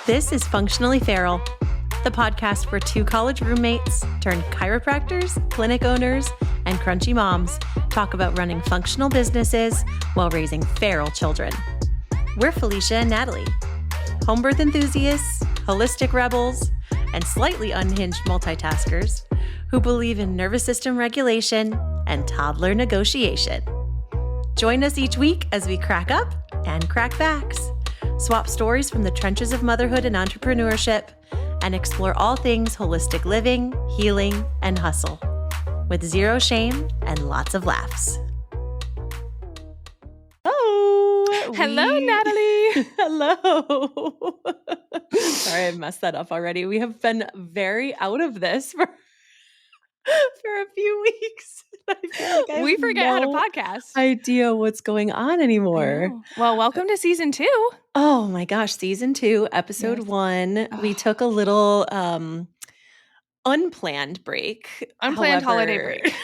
This is Functionally Feral, the podcast where two college roommates turned chiropractors, clinic owners, and crunchy moms talk about running functional businesses while raising feral children. We're Felicia and Natalie, home birth enthusiasts, holistic rebels, and slightly unhinged multitaskers who believe in nervous system regulation and toddler negotiation. Join us each week as we crack up and crack facts, swap stories from the trenches of motherhood and entrepreneurship, and explore all things holistic living, healing, and hustle, with zero shame and lots of laughs. Hello, Natalie. Hello. Sorry, I messed that up already. We have been very out of this for a few weeks. I feel like We forget how to podcast. Idea what's going on anymore. Well, welcome to season 2. Oh my gosh, season 2, episode 1. We took a little unplanned break. Unplanned holiday break.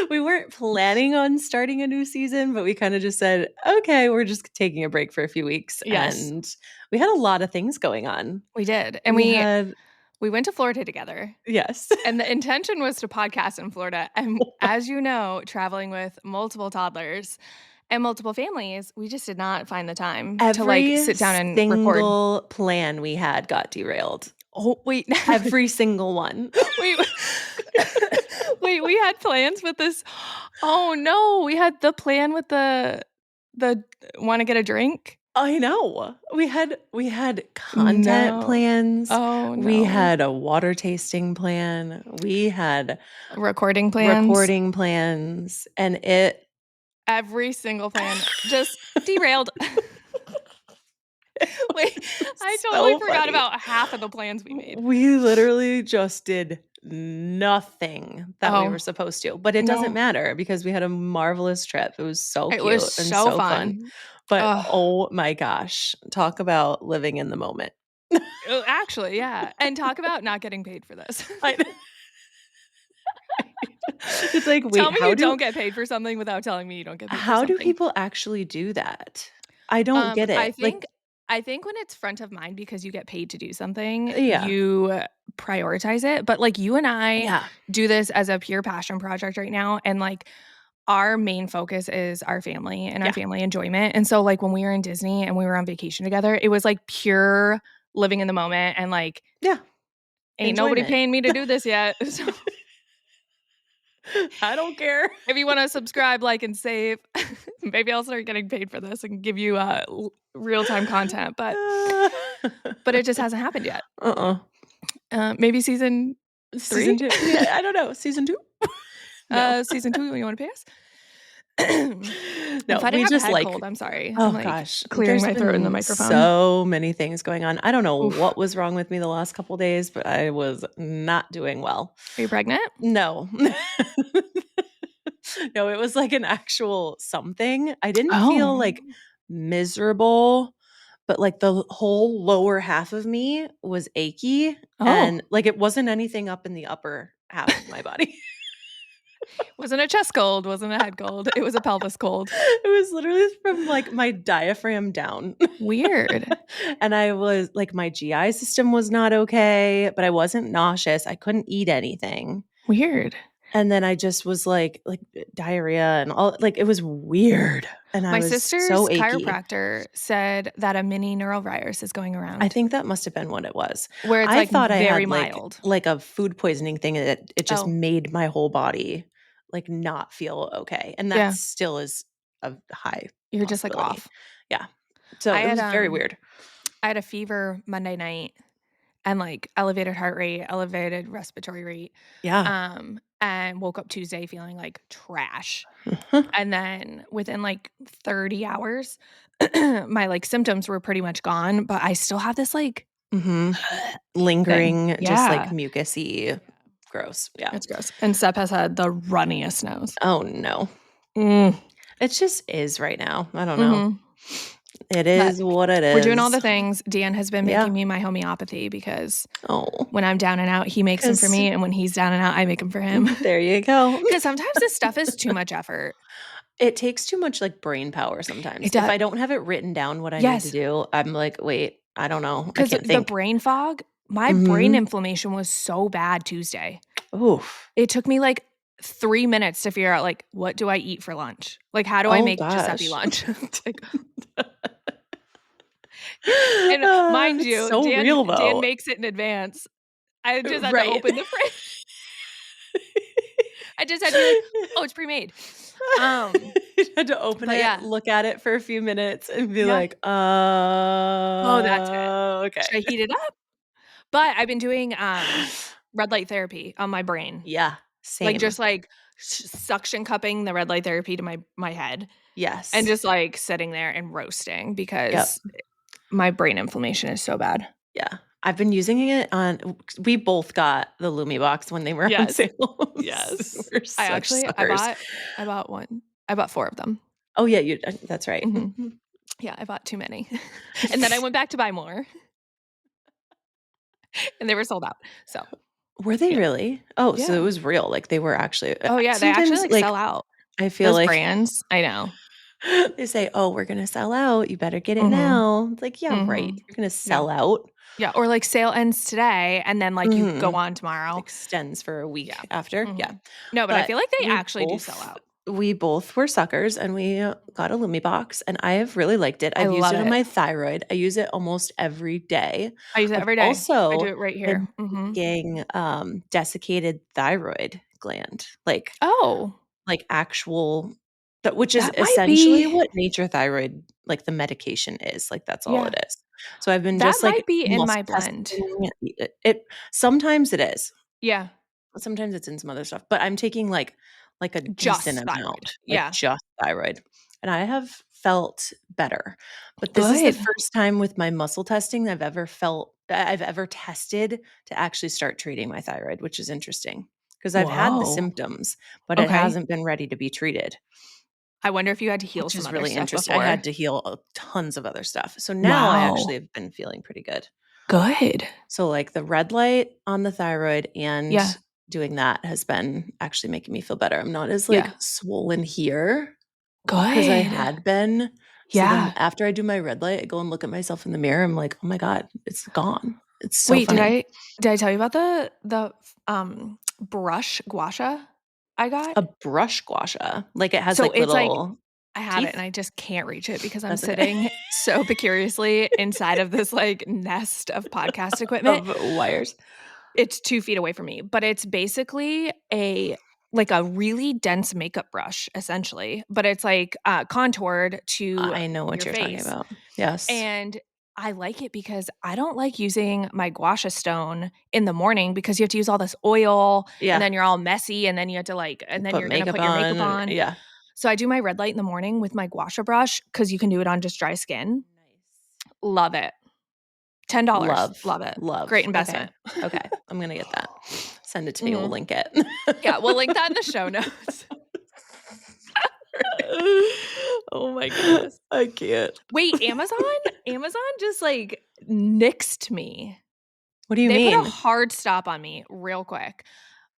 We weren't planning on starting a new season, but we kind of just said, okay, we're just taking a break for a few weeks. Yes. And we had a lot of things going on. We did. And we went to Florida together. Yes. And the intention was to podcast in Florida. And as you know, traveling with multiple toddlers and multiple families, we just did not find the time to sit down and record. Every single plan we had got derailed. Oh, wait. Every single one. Wait, we had plans with this. Oh no, we had the plan with the want to get a drink. I know. We had content plans. Oh no. We had a water tasting plan. We had recording plans. And every single plan just derailed. Wait, I totally forgot about half of the plans we made. We literally just did nothing that we were supposed to. But it doesn't matter because we had a marvelous trip. It was so cute was and so fun. But oh my gosh, talk about living in the moment. Actually, yeah. And talk about not getting paid for this. It's like, wait, tell me you don't get paid for something without telling me you don't get paid for something. How do people actually do that? I don't get it. I think when it's front of mind because you get paid to do something, Yeah. you prioritize it. But like you and I do this as a pure passion project right now. And like our main focus is our family and our family enjoyment. And so like when we were in Disney and we were on vacation together, it was like pure living in the moment and like, ain't nobody paying me to do this yet. So I don't care. If you want to subscribe, like, and save, maybe I'll start getting paid for this and give you real-time content. But it just hasn't happened yet. Maybe season 3? Season 2. Yeah, I don't know. Season 2? No. Season 2, you want to pay us? No, if I didn't have a head cold, I'm sorry. Oh, I'm gosh. Clearing my throat in the microphone. So many things going on. I don't know what was wrong with me the last couple days, but I was not doing well. Are you pregnant? No. No, it was like an actual something. I didn't feel like miserable, but like the whole lower half of me was achy. And like it wasn't anything up in the upper half of my body. Wasn't a chest cold, wasn't a head cold. It was a pelvis cold. It was literally from like my diaphragm down. Weird. And I was like, my GI system was not okay, but I wasn't nauseous. I couldn't eat anything. Weird. And then I just was like diarrhea and all, like it was weird. And my sister's chiropractor said that a mini neurovirus is going around. I think that must have been what it was. Where it's thought very I had mild. Like a food poisoning thing that it just made my whole body like not feel okay. And that still is a high You're just like off. Yeah. So it was very weird. I had a fever Monday night and like elevated heart rate, elevated respiratory rate. Yeah. And woke up Tuesday feeling like trash. And then within like 30 hours, my like symptoms were pretty much gone, but I still have this like lingering, just like mucusy. Gross. Yeah. It's gross. And Sep has had the runniest nose. Oh no. It just is right now. I don't know. It is what it is. We're doing all the things. Dan has been making me my homeopathy because when I'm down and out, he makes them for me. And when he's down and out, I make them for him. There you go. Because sometimes this stuff is too much effort. It takes too much like brain power sometimes. If I don't have it written down what I need to do, I'm like, wait, I don't know. I Because can't the think. brain fog, my brain inflammation was so bad Tuesday. Oof. It took me like 3 minutes to figure out, like, what do I eat for lunch? Like, how do I Oh make Giuseppe gosh. lunch? Like, and mind It's you, so Dan real though. makes it in advance. I just had to Right. open the fridge. I just had to be like, "Oh, it's pre-made." You had to open But it, yeah. look at it for a few minutes and be Yeah. like, Oh, that's it. okay." Should I heat it up? But I've been doing, red light therapy on my brain. Yeah, Like, same. just, like, suction cupping the red light therapy to my head and Yes. just, like, sitting there and roasting Yep. because my brain inflammation is so bad. Yeah. I've been using it on we both got the Lumi box when they were on Yes. sale. Yes. We're such suckers. I bought 4 of them. Oh, yeah, you that's right. Mhm. Yeah, I bought too many. And then I went back to buy more, and they were sold out. So, Were they yeah. really? Oh, so it Yeah. was real, like, they were actually Oh, yeah, they actually, sometimes, like, like, sell out. I feel Those like brands, I know. they say, "Oh, we're gonna sell out. You better get it Mhm. now." It's like, "Yeah, right. Mhm. You're gonna Yeah. sell out." Yeah, or, like, sale ends today, and then, like, you go Mhm. on tomorrow. Extends for a Yeah. week after. Yeah. Mhm. No, but I But feel like they actually do sell out. we both were suckers and we got a Lumi box and I have really liked it. I I've used love it on it. my thyroid. I use it almost every day. I use it I've every day. I do also it right been here. Mhm. taking desiccated thyroid gland, Oh, like actual that which is that might essentially be what nature thyroid like the medication is. Like that's all yeah, it is. So I've been that just might like be in my muscle blend. testing it sometimes it is. Yeah, Sometimes it's in some other stuff, but I'm taking like a decent just thyroid. amount, like Yeah. just thyroid, and I have felt better. But this is the Good. first time with my muscle testing I've ever tested to actually start treating my thyroid, which is interesting because I've had the Whoa. symptoms, but it Okay. hasn't been ready to be treated, I wonder if you had to heal which some is other really stuff interesting. I had before. to heal tons of other stuff. So now I actually Wow. have been feeling pretty good. Good. So, like, the red light on the thyroid and Yeah. doing that has been actually making me feel better. I'm not as, like, Yeah. swollen here as I Good. had been. So then Yeah. after I do my red light, I go and look at myself in the mirror. I'm like, "Oh my god, it's gone." It's so Wait, funny. did I tell you about brush gua sha I got? A brush gua sha, like, it has, So like, it's like little I have it and teeth? I just can't reach it because I'm That's okay. sitting so precariously inside of this, like, nest of podcast equipment. Of wires. It's 2 feet away from me, but it's basically a really dense makeup brush, essentially, but it's, like, contoured to I know what your you're talking face, about. Yes. and I like it because I don't like using my gua sha stone in the morning because you have to use all this oil, and Yeah. then you're all messy, and then you have to, like and then Put you're gonna makeup put your on makeup and on. yeah. So I do my red light in the morning with my gua sha brush because you can do it on just dry skin. Nice. Love it. $10. Love, Love it. Great love. Okay. investment. Okay. I'm gonna get that. Send it to me, we'll Mhm. link it. Yeah, we'll link that in the show notes. Oh my goodness. I can't. Wait, Amazon? Amazon just, like, nixed me. What do you They put a mean? hard stop on me real quick.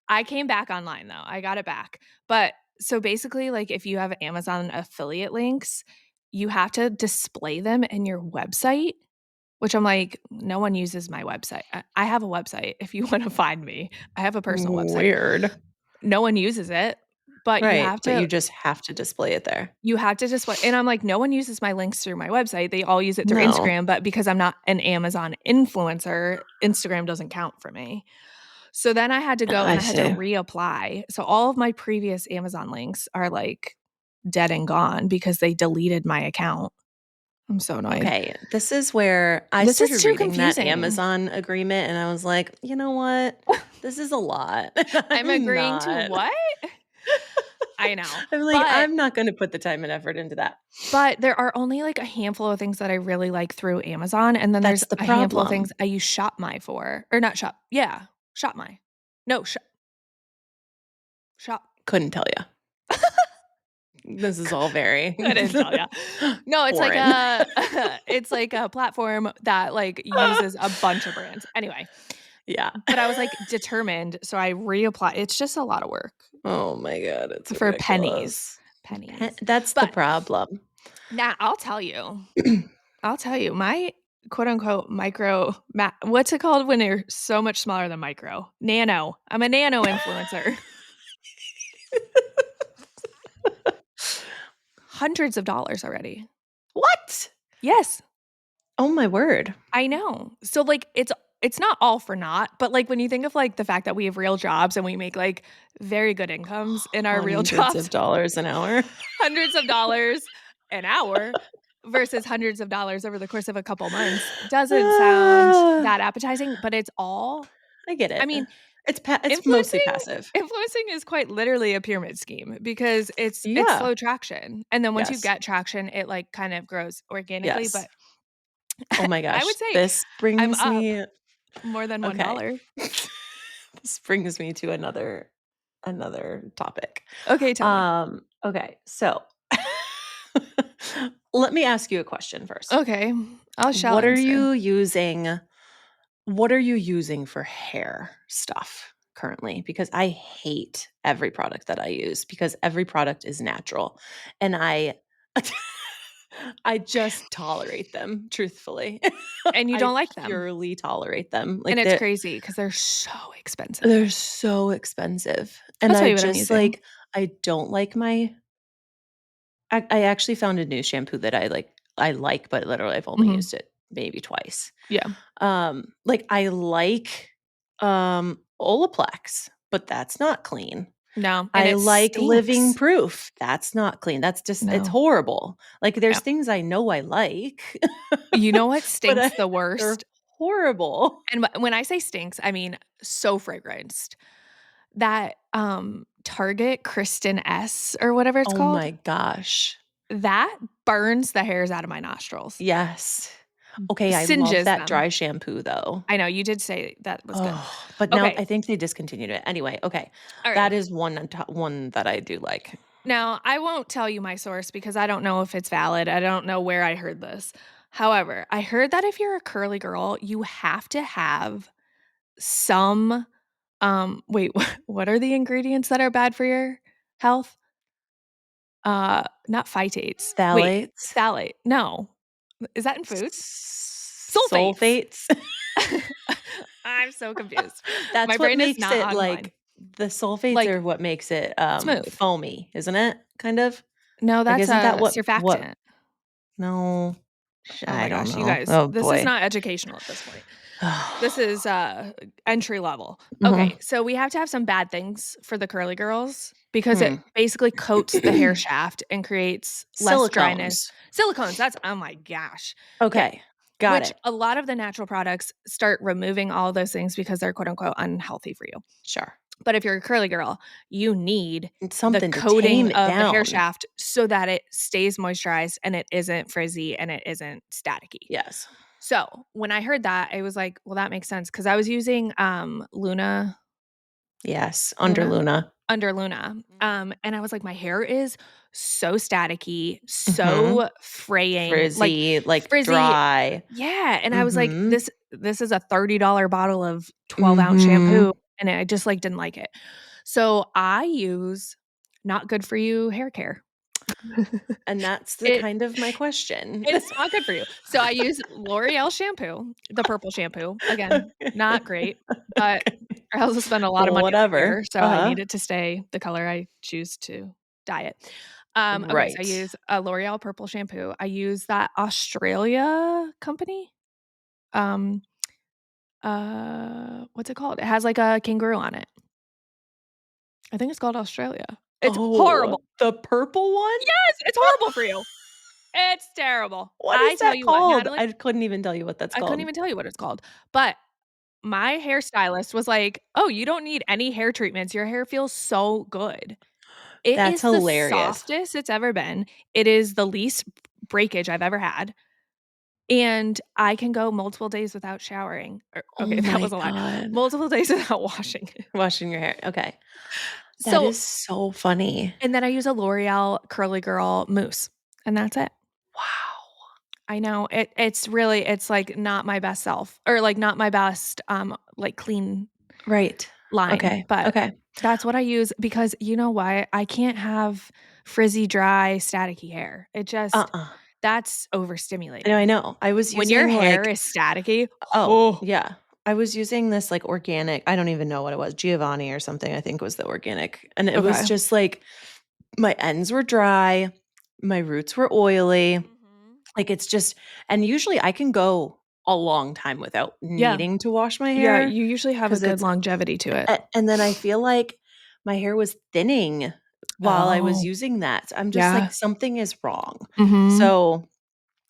I came back online, though. I got it back. But so basically, like, if you have Amazon affiliate links, you have to display them in your website, which I'm like, no one uses my website. I have a website if you wanna find me. I have a personal website. Weird. No one uses it, but Right, but you just have to display it there. you have to display and I'm like, no one uses my links through my website. They all use it through No. Instagram, but because I'm not an Amazon influencer, Instagram doesn't count for me. So then I had to go I and I had to see. reapply. So all of my previous Amazon links are like dead and gone because they deleted my account. I'm so annoyed. Okay, this is where I This is started too reading that confusing. Amazon agreement and I was like, "You know what? This is a lot." I'm I'm agreeing to not. what? I know. I'm like, But "I'm not gonna put the time and effort into that." there are only like a handful of things that I really like through Amazon, and then there's That's the a handful of problem. things I use ShopMy for. Or not Shop yeah, ShopMy. No, Shop Couldn't tell you. This is all very I didn't tell ya. No, it's like foreign. a it's like a platform that, like, uses a bunch of brands. Anyway, Yeah. but I was, like, determined, so I reapply it's just a lot of work Oh my god, it's for pennies. ridiculous. Pennies. That's the But problem. now I'll tell you, my quote unquote what's it called when you're so much smaller than micro? Nano. I'm a nano influencer. Hundreds of dollars already. What? Yes. Oh my word. I know. So like it's not all for naught, but like when you think of like the fact that we have real jobs and we make like very good incomes in our real Hundreds jobs, of dollars an hour. hundreds of dollars an hour versus hundreds of dollars over the course of a couple months doesn't sound that appetizing, but it's all I get it. I mean, It's mostly influencing passive. influencing is quite literally a pyramid scheme because it's Yeah. slow traction. And then once you Yes. get traction, it like kind of grows organically. Yes. But Oh my I gosh. would say This I'm brings up me more than okay. $1. This brings me to another topic. Okay, tell me. Okay. So let me ask you a question first. Okay, I shall What are answer. you using? What are you using for hair stuff currently? Because I hate every product that I use because every product is natural and I I just tolerate them, truthfully. And you I don't like them. purely tolerate them. And Like it's crazy because they're so expensive. they're so expensive. And I'll tell I you what I'm just using. like I don't like my I actually found a new shampoo that I like, but literally I've only Mhm. used it maybe twice. Yeah. Like I like Olaplex, but that's not clean. No, and I it like Living stinks. Proof. That's not clean. That's just it's No. horrible. Like there's Yeah. things I know I like, You know what but stinks the they're worst? horrible. And when I say stinks, I mean so fragranced. That, Target Kristen S or whatever it's Oh called, my gosh. that burns the hairs out of my nostrils. Yes. Okay, I love Singes that them. dry shampoo though. I know, you did say that was good. Oh, but now Okay, I think they discontinued it. Anyway, okay. That alright. is one that I do like. Now, I won't tell you my source because I don't know if it's valid. I don't know where I heard this. However, I heard that if you're a curly girl, you have to have some, wait, what are the ingredients that are bad for your health? Not phytates. Wait, Phthalates, phthalate. No. Is that in food? Sulfates. sulfates. I'm so confused. My That's what brain is makes not it online. like the sulfates Like, are what makes it smooth. foamy, isn't it? Kind of? No, Like that's isn't that a what surfactant. no, Oh I my don't gosh, you know. guys, Oh this is boy. not educational at this point. This is entry level. Mhm. Okay, so we have to have some bad things for the curly girls because Hmm. it basically coats the hair shaft and creates less dryness. Silicones. Silicones, that's oh my gosh. Okay. Okay. Got Which it. a lot of the natural products start removing all those things because they're quote unquote unhealthy for you. Sure. But if you're a curly girl, you need It's the something to coating tame it of the hair down. shaft so that it stays moisturized and it isn't frizzy and it isn't staticky. Yes. So when I heard that, I was like, well, that makes sense because I was using Yes. Under Luna Luna. under Luna. And I was like, my hair is so staticky, Mhm. so fraying, like Frizzy, like frizzy. dry. Yeah. And I was like, Mhm. this is a $30 bottle of 12-ounce Mhm. shampoo. And I just like didn't like it. So I use not good for you hair care. And that's the It kind of my question. It's not good for you. So I use L'Oreal shampoo, the purple shampoo. Again, not great, but I also spend a lot of money on my Whatever. hair, so I Uh-huh. need it to stay the color I choose to dye it. Okay, so I Right. use a L'Oreal purple shampoo. I use that Australia company. Um, what's it called? It has like a kangaroo on it. I think it's called Australia. It's Oh, horrible. the purple one? Yes, it's horrible for you. It's terrible. What I is tell that you what, called? Natalie, I couldn't even tell you what that's I couldn't called. even tell you what it's called, but my hairstylist was like, "Oh, you don't need any hair treatments. Your hair feels so good." It That's is the hilarious. softest it's ever been. It is the least breakage I've ever had, and I can go multiple days without showering. Oh Okay, that my was a lie. god. Multiple days without washing. Washing your hair. Okay. That So is so funny. and then I use a L'Oreal Curly Girl mousse, and that's it. Wow. I know. It's really it's, like, not my best self or, like, not my best, like, clean Right. line, Okay. but Okay. that's what I use because you know why? I can't have frizzy, dry, staticky hair. It just Uh-uh. That's overstimulating. I know. I was When your using hair like, is staticky, yeah. I was using this like organic, I don't even know what it was, Giovanni or something, I think was the organic. And it was Okay. just like my ends were dry, my roots were oily. Like it's just, and usually I can go a long time without Yeah. needing to wash my Yeah, hair you usually have a 'cause good it's longevity to it. and then I feel like my hair was thinning while I was Oh, using that. I'm just yeah. like, something is wrong. Mhm. So,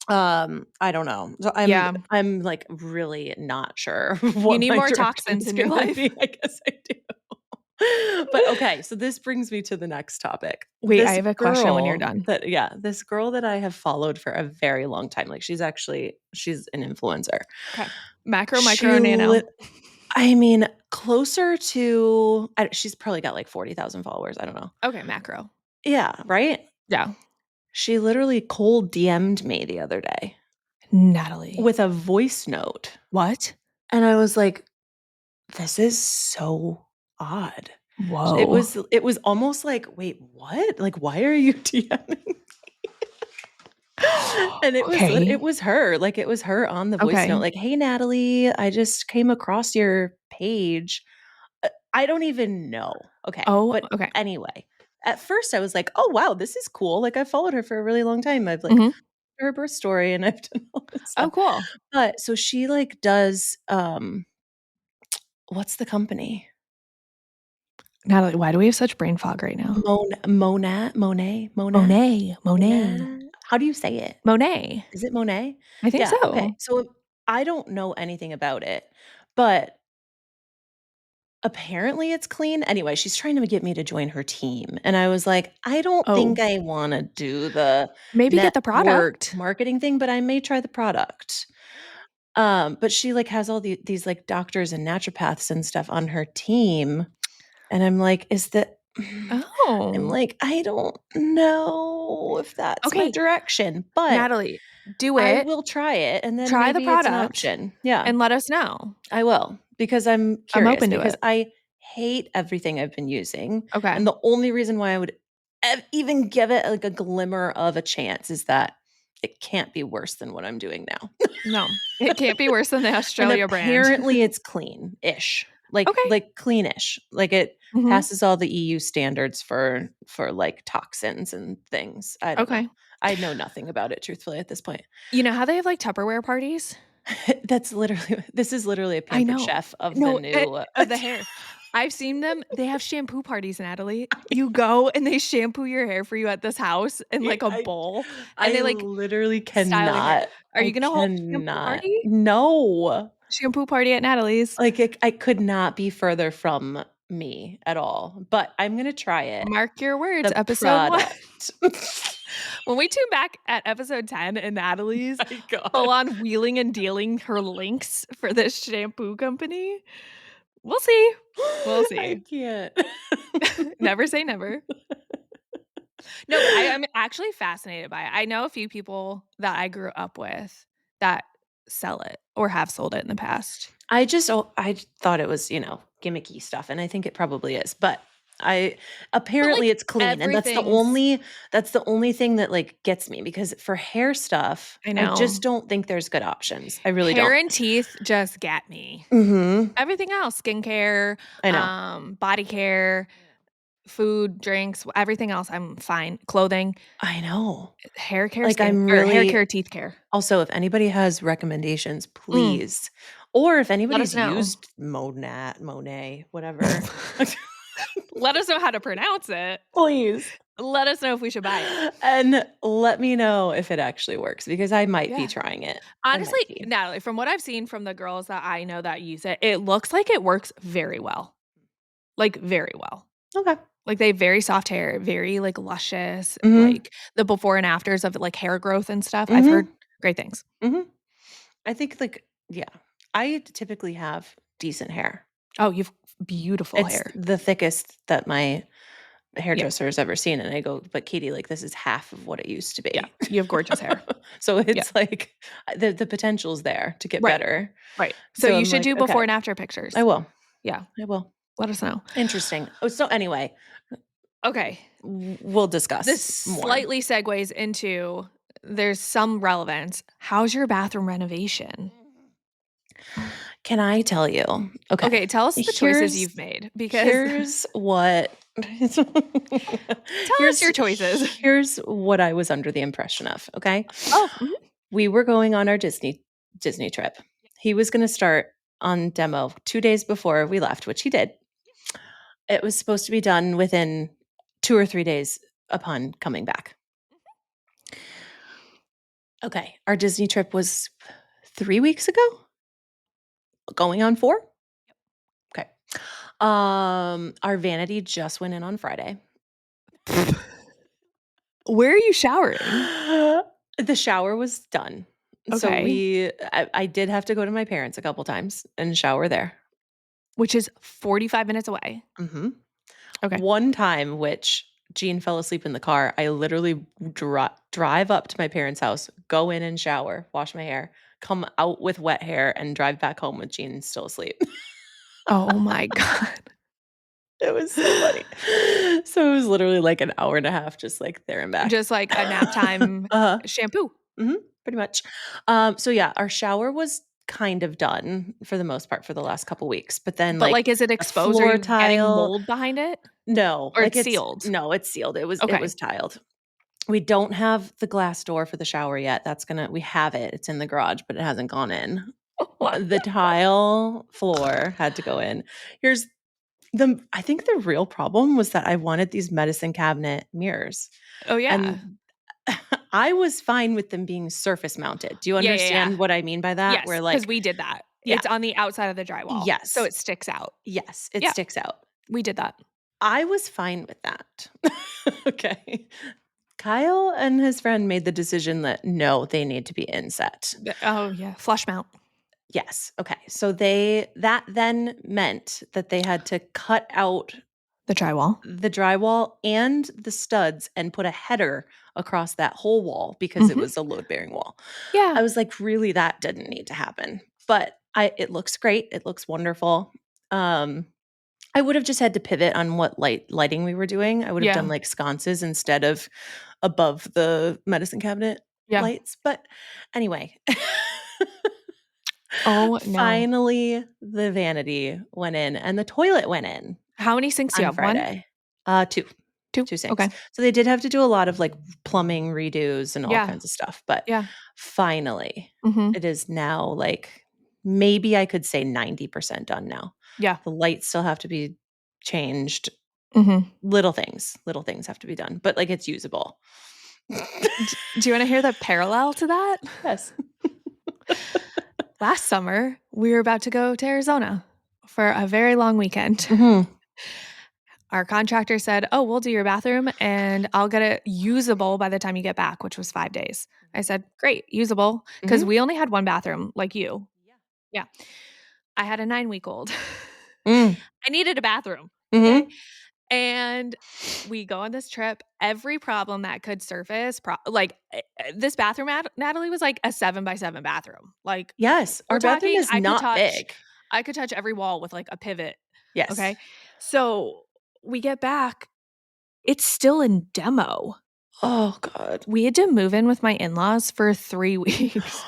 I don't know. So Yeah. I'm like really not sure You what need my more toxins direction's in your gonna life. be. I guess I do. But okay, so this brings me to the next topic. Wait, I have a question when you're done. This girl that I have followed for a very long time. Like she's an influencer. Okay. Macro, She micro, nano. lit I mean, closer to she's probably got like 40,000 followers. I don't know. Okay, macro. Yeah, right? Yeah. She literally cold DM'd me the other day Natalie. with a voice note. What? And I was like, this is so odd. Whoa. It was almost like, wait, what? Like, why are you DMing? And Okay. it was her. Like it was her on the voice note. Okay. Like, hey Natalie, I just came across your page. I don't even know. Okay. Oh, But okay. anyway, at first I was like, oh wow, this is cool. Like I followed her for a really long time. I've like Mhm. her birth story and I've done all this Oh, stuff. cool. But so she like does what's the company? Natalie, why do we have such brain fog right now? MONAT? Monet. MONAT? How do you say it? Monet. Is it Monet? I think Yeah, okay. so. So I don't know anything about it, but apparently it's clean. Anyway, she's trying to get me to join her team. And I was like, I don't think Oh, I want to do the maybe get the network product. marketing thing, but I may try the product. But she like has all these like doctors and naturopaths and stuff on her team. And I'm like, I'm Oh. like, I don't know if that's my Okay, direction, but Natalie, do I it. will try it and then Try the maybe it's an product option. Yeah. and let us know. I will, because I'm I'm curious, open to because it. I hate everything I've been using, Okay. and the only reason why I would even give it, like, a glimmer of a chance is that it can't be worse than what I'm doing now. No, it can't be worse than the And Australia brand. apparently it's clean-ish, Okay. like, clean-ish, like, it Mhm. passes all the EU standards for, like, toxins and things. I don't know. Okay. I know nothing about it, truthfully, at this point. You know how they have, like, Tupperware parties? This is literally a I Pampered know. Chef of the No, new of the hair. I've seen them. They have shampoo parties, Natalie. You go and they shampoo your hair for you at this house in, like, a bowl, and I they, like, literally style your hair. cannot. Are you I gonna hold a shampoo cannot. party? No. Shampoo party at Natalie's. Like, I could not be further from me at all, but I'm gonna try it. Mark your words, The episode 1. product. When we tune back at episode 10 and Natalie's My full god. on wheeling and dealing her links for this shampoo company, we'll see. We'll I see. can't. Never say never. No, but I'm actually fascinated by it. I know a few people that I grew up with that sell it or have sold it in the past. I thought it was, gimmicky stuff, and I think it probably is, but I But, apparently like, it's clean, and everything's that's the only thing that, like, gets me, because for hair stuff, I I know. just don't think there's good options. I really Hair don't. and teeth just get me. Mhm. Everything else, skincare, I know. body care, food, drinks, everything else, I'm fine. Clothing, I know. hair care, Like, I'm or hair really care, teeth care. also, if anybody has recommendations, Mm, please, or if let us anybody's know. used Monat, Monet, whatever. Let us know how to pronounce it. Please. Let us know if we should buy it. And let me know if it actually works, because I might be Yeah. trying it. I Honestly, might be. Natalie, from what I've seen from the girls that I know that use it, it looks like it works very well. Like, very well. Okay. Like, they have very soft hair, very, like, luscious, Mhm. like, the before and afters of, like, hair growth and stuff. I've heard Mhm. great things. Mhm. I think, like, yeah. I typically have decent hair. Oh, you've beautiful It's hair. the thickest that my Yeah, hairdresser has ever seen, and I go, "But Katie, like, this is half of what it used to yeah. be." You have gorgeous hair. So Yeah. it's like, the potential's there to get Right, better. right. So So you I'm should like, do before "Okay, and after I pictures. will. Yeah, I will." let us know. Interesting. Oh, so anyway, Okay. we'll This discuss more. slightly segues into there's some relevance. How's your bathroom renovation? Can I tell you? Okay, tell us the choices you've made, because here's what tell us your choices. Here's what I was under the impression of, okay? Oh, We were going on our Disney trip. He was going to start on demo 2 days before we left, which he did. It was supposed to be done within 2 or 3 days upon coming back. Okay, our Disney trip was 3 weeks ago? Going on 4? Okay. Our vanity just went in on Friday. Where are you showering? The shower was done. So Okay. I did have to go to my parents a couple times and shower there. Which is 45 minutes away. Mhm. Okay. One time, which Jean fell asleep in the car, I literally drive up to my parents' house, go in and shower, wash my hair, come out with wet hair, and drive back home with Jean still asleep. Oh my God. It was so funny. So it was literally like an hour and a half just like there and back. Just like a nap time shampoo. Pretty much. So yeah, our shower was kind of done for the most part for the last couple weeks, but then But like is it the exposed? Are floor you getting tile, mold behind it? no, Or like it's sealed? no, it's sealed. It Okay. was tiled. We don't have the glass door for the shower yet. We have it. It's in the garage, but it hasn't gone in. The tile floor had to go in. I think the real problem was that I wanted these medicine cabinet mirrors. Oh, yeah. And I was fine with them being surface mounted. Do you understand what I mean by that? Yes, Where because we did that. Yeah. It's on the outside of the drywall. Yes. So it sticks out. Yes, it Yeah. sticks out. We did that. I was fine with that. Okay. Kyle and his friend made the decision that no, they need to be inset. Oh, yeah. Flush mount. Yes. Okay. So that then meant that they had to cut out The drywall and the studs and put a header across that whole wall because it was a load-bearing wall. Yeah. I was like, really, that didn't need to happen. But it looks great. It looks wonderful. I would have just had to pivot on what lighting we were doing. I would have done like sconces instead of above the medicine cabinet lights. But anyway. Oh, no. Finally, the vanity went in and the toilet went in. How many sinks do you have? Friday. 2. 2 sinks. Okay. So they did have to do a lot of like plumbing redos and all kinds of stuff. But finally, it is now like maybe I could say 90% done now. Yeah. The lights still have to be changed. Little things have to be done, but like it's usable. Do you want to hear the parallel to that? Yes. Last summer, we were about to go to Arizona for a very long weekend. Our contractor said, "Oh, we'll do your bathroom and I'll get it usable by the time you get back," which was 5 days. I said, "Great, usable," because we only had one bathroom like you. Yeah. I had a 9-week-old. I needed a bathroom. Okay. And we go on this trip. Every problem that could surface, this bathroom, Natalie, was like a 7x7 bathroom. Like, yes, our bathroom is not big. I could touch every wall with like a pivot. Yes. Okay. So we get back. It's still in demo. Oh, God. We had to move in with my in-laws for 3 weeks.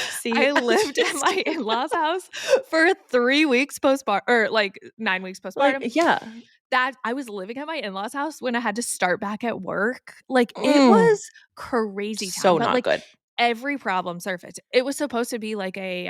See, I lived in my in-laws' house for 3 weeks postpartum, or like 9 weeks postpartum. Like, yeah. That I was living at my in-laws' house when I had to start back at work. Like it was crazy time. So but not like good. every problem surfaced. It was supposed to be like a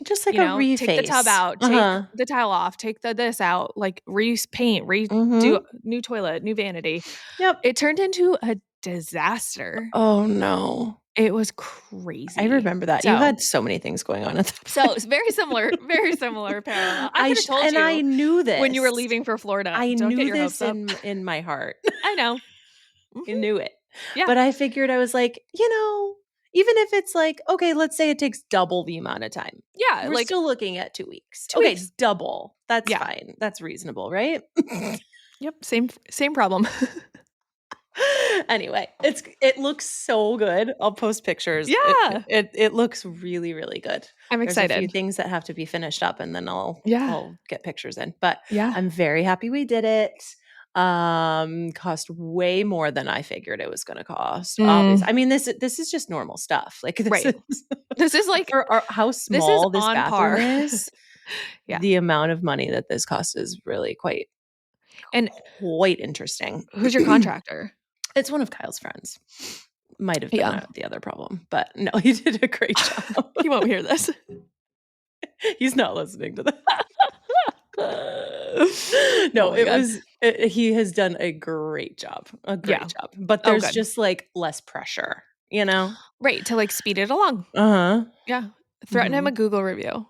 just like a reface. Take the tub out, take the tile off, take this out, like repaint, redo new toilet, new vanity. Yep. It turned into a disaster. Oh no. It was crazy. I remember that. You had so many things going on at that point. So it's very similar parallel. I could have told you. I knew this. When you were leaving for Florida. I Don't knew get your this hopes up. in my heart. I know. I knew it. Yeah. But I figured I was like, even if it's like, okay, let's say it takes double the amount of time. Yeah. We're still looking at 2 weeks. 2 weeks. Double. That's fine. That's reasonable, right? Yep. Same problem. Anyway, it looks so good. I'll post pictures. Yeah. It looks really, really good. I'm excited. There's a few things that have to be finished up and then I'll get pictures in. But yeah, I'm very happy we did it. Cost way more than I figured it was going to cost. Obviously, I mean this is just normal stuff. Like this Right. is This is like for how this is small this on bathroom par. is. Yeah. The amount of money that this cost is really quite interesting. Who's your contractor? It's one of Kyle's friends. Might have been the other problem, but no, he did a great job. He won't hear this. He's not listening to that. No, he has done a great job. Job. But there's just like less pressure, you know? Right, to like speed it along. Uh-huh. Yeah. Threaten him a Google review.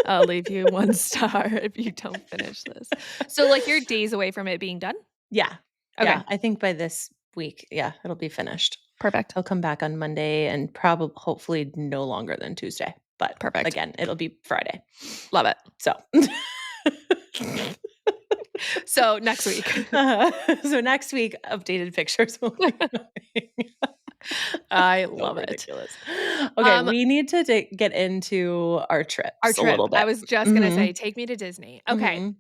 I'll leave you 1 star if you don't finish this. So like you're days away from it being done? Yeah. Okay. Yeah, I think by this week, it'll be finished. Perfect. He'll come back on Monday and hopefully no longer than Tuesday. But perfect. Again, it'll be Friday. Love it. So So next week. So next week, updated pictures will be I love it. Ridiculous. Okay, we need to get into our trip. A little bit. I was just going to say, take me to Disney. Okay.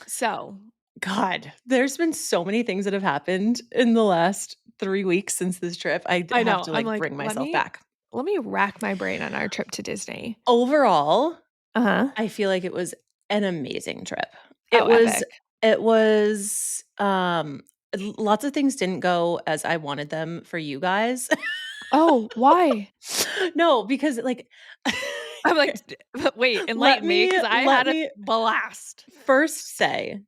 So. God, there's been so many things that have happened in the last 3 weeks since this trip. I know. Have to bring myself back. Let me rack my brain on our trip to Disney. Overall, I feel like it was an amazing trip. Epic. It was lots of things didn't go as I wanted them for you guys. Oh, why? No, because like I'm like, wait, enlighten me because I had a blast. First say,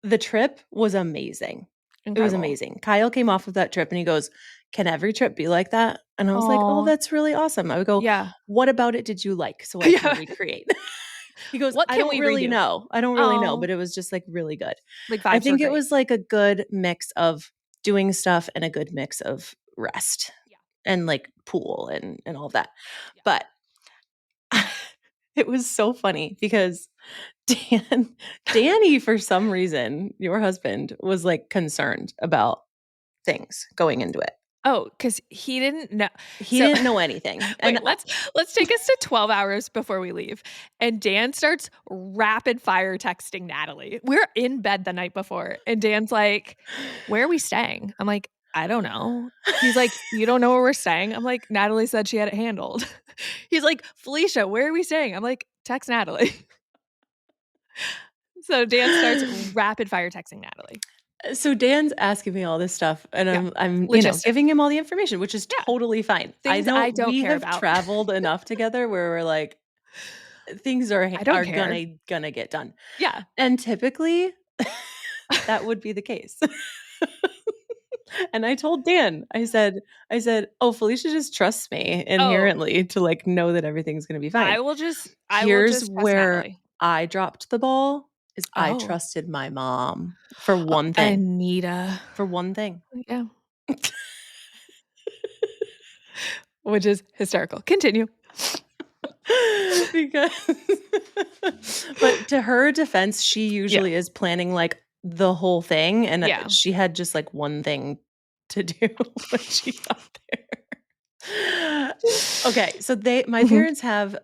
the trip was amazing. Incredible. It was amazing. Kyle came off of that trip and he goes, "Can every trip be like that?" And I was like, "Oh, that's really awesime." I would go, "Yeah. What about it did you like so I can recreate?" He goes, "I don't really know. I don't really know, but it was just like really good." Like I think it was like a good mix of doing stuff and a good mix of rest and like pool and all of that. Yeah. But it was so funny because Danny, for some reason, your husband was like concerned about things going into it. Oh, because he didn't know. He didn't know anything. And let's take us to 12 hours before we leave. And Dan starts rapid fire texting Natalie. We're in bed the night before. And Dan's like, "Where are we staying?" I'm like, "I don't know." He's like, "You don't know where we're staying?" I'm like, "Natalie said she had it handled." He's like, "Felicia, where are we staying?" I'm like, "Text Natalie." So Dan starts rapid fire texting Natalie. So Dan's asking me all this stuff, and I'm giving him all the information, which is totally fine. Things I don't we care have about. Traveled enough together where we're like, things are gonna get done. Yeah, and typically that would be the case. And I told Dan, I said, "Oh, Felicia just trusts me inherently to like know that everything's gonna be fine." Here's where I dropped the ball. I trusted my mom for one thing. Anita. For one thing. Yeah. Which is hysterical. Continue. But to her defense, she usually is planning like the whole thing. And she had just like one thing to do when she got there. Okay. So my parents have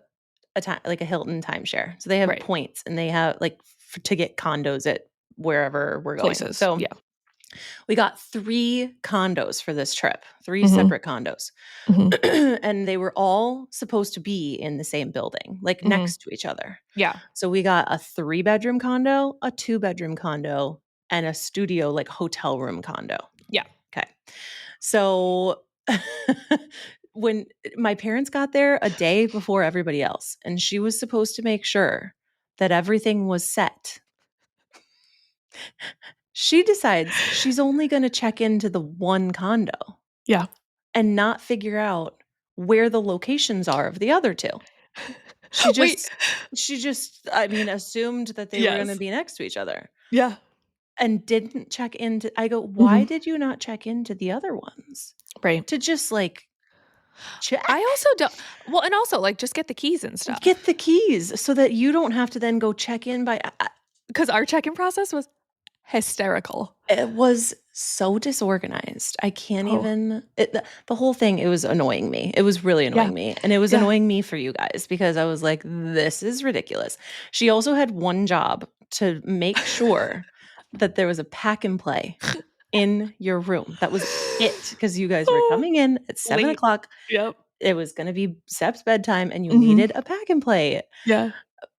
like a Hilton timeshare. So they have points and they have like to get condos at wherever we're going. Places. So we got 3 condos for this trip, 3 separate condos. And they were all supposed to be in the same building, like next to each other. Yeah. So we got a 3-bedroom condo, a 2-bedroom condo, and a studio, like hotel room condo. Yeah. Okay. So when my parents got there a day before everybody else, and she was supposed to make sure that everything was set, she decides she's only going to check into the one condo. Yeah. And not figure out where the locations are of the other 2. She just assumed that they were going to be next to each other. Yeah. And didn't check into. I go, "Why did you not check into the other ones?" Right. To just like check. I also don't. Well, and also like just get the keys and stuff. Get the keys so that you don't have to then go check in by. Because our check-in process was hysterical. It was so disorganized. I can't even. The whole thing. It was annoying me. It was really annoying me, and it was annoying me for you guys because I was like, "This is ridiculous." She also had one job to make sure that there was a pack and play in your room. That was it, because you guys were coming in at 7 Late. o'clock. Yep. It was going to be Sep's bedtime, and you Mhm. needed a pack and play. Yeah.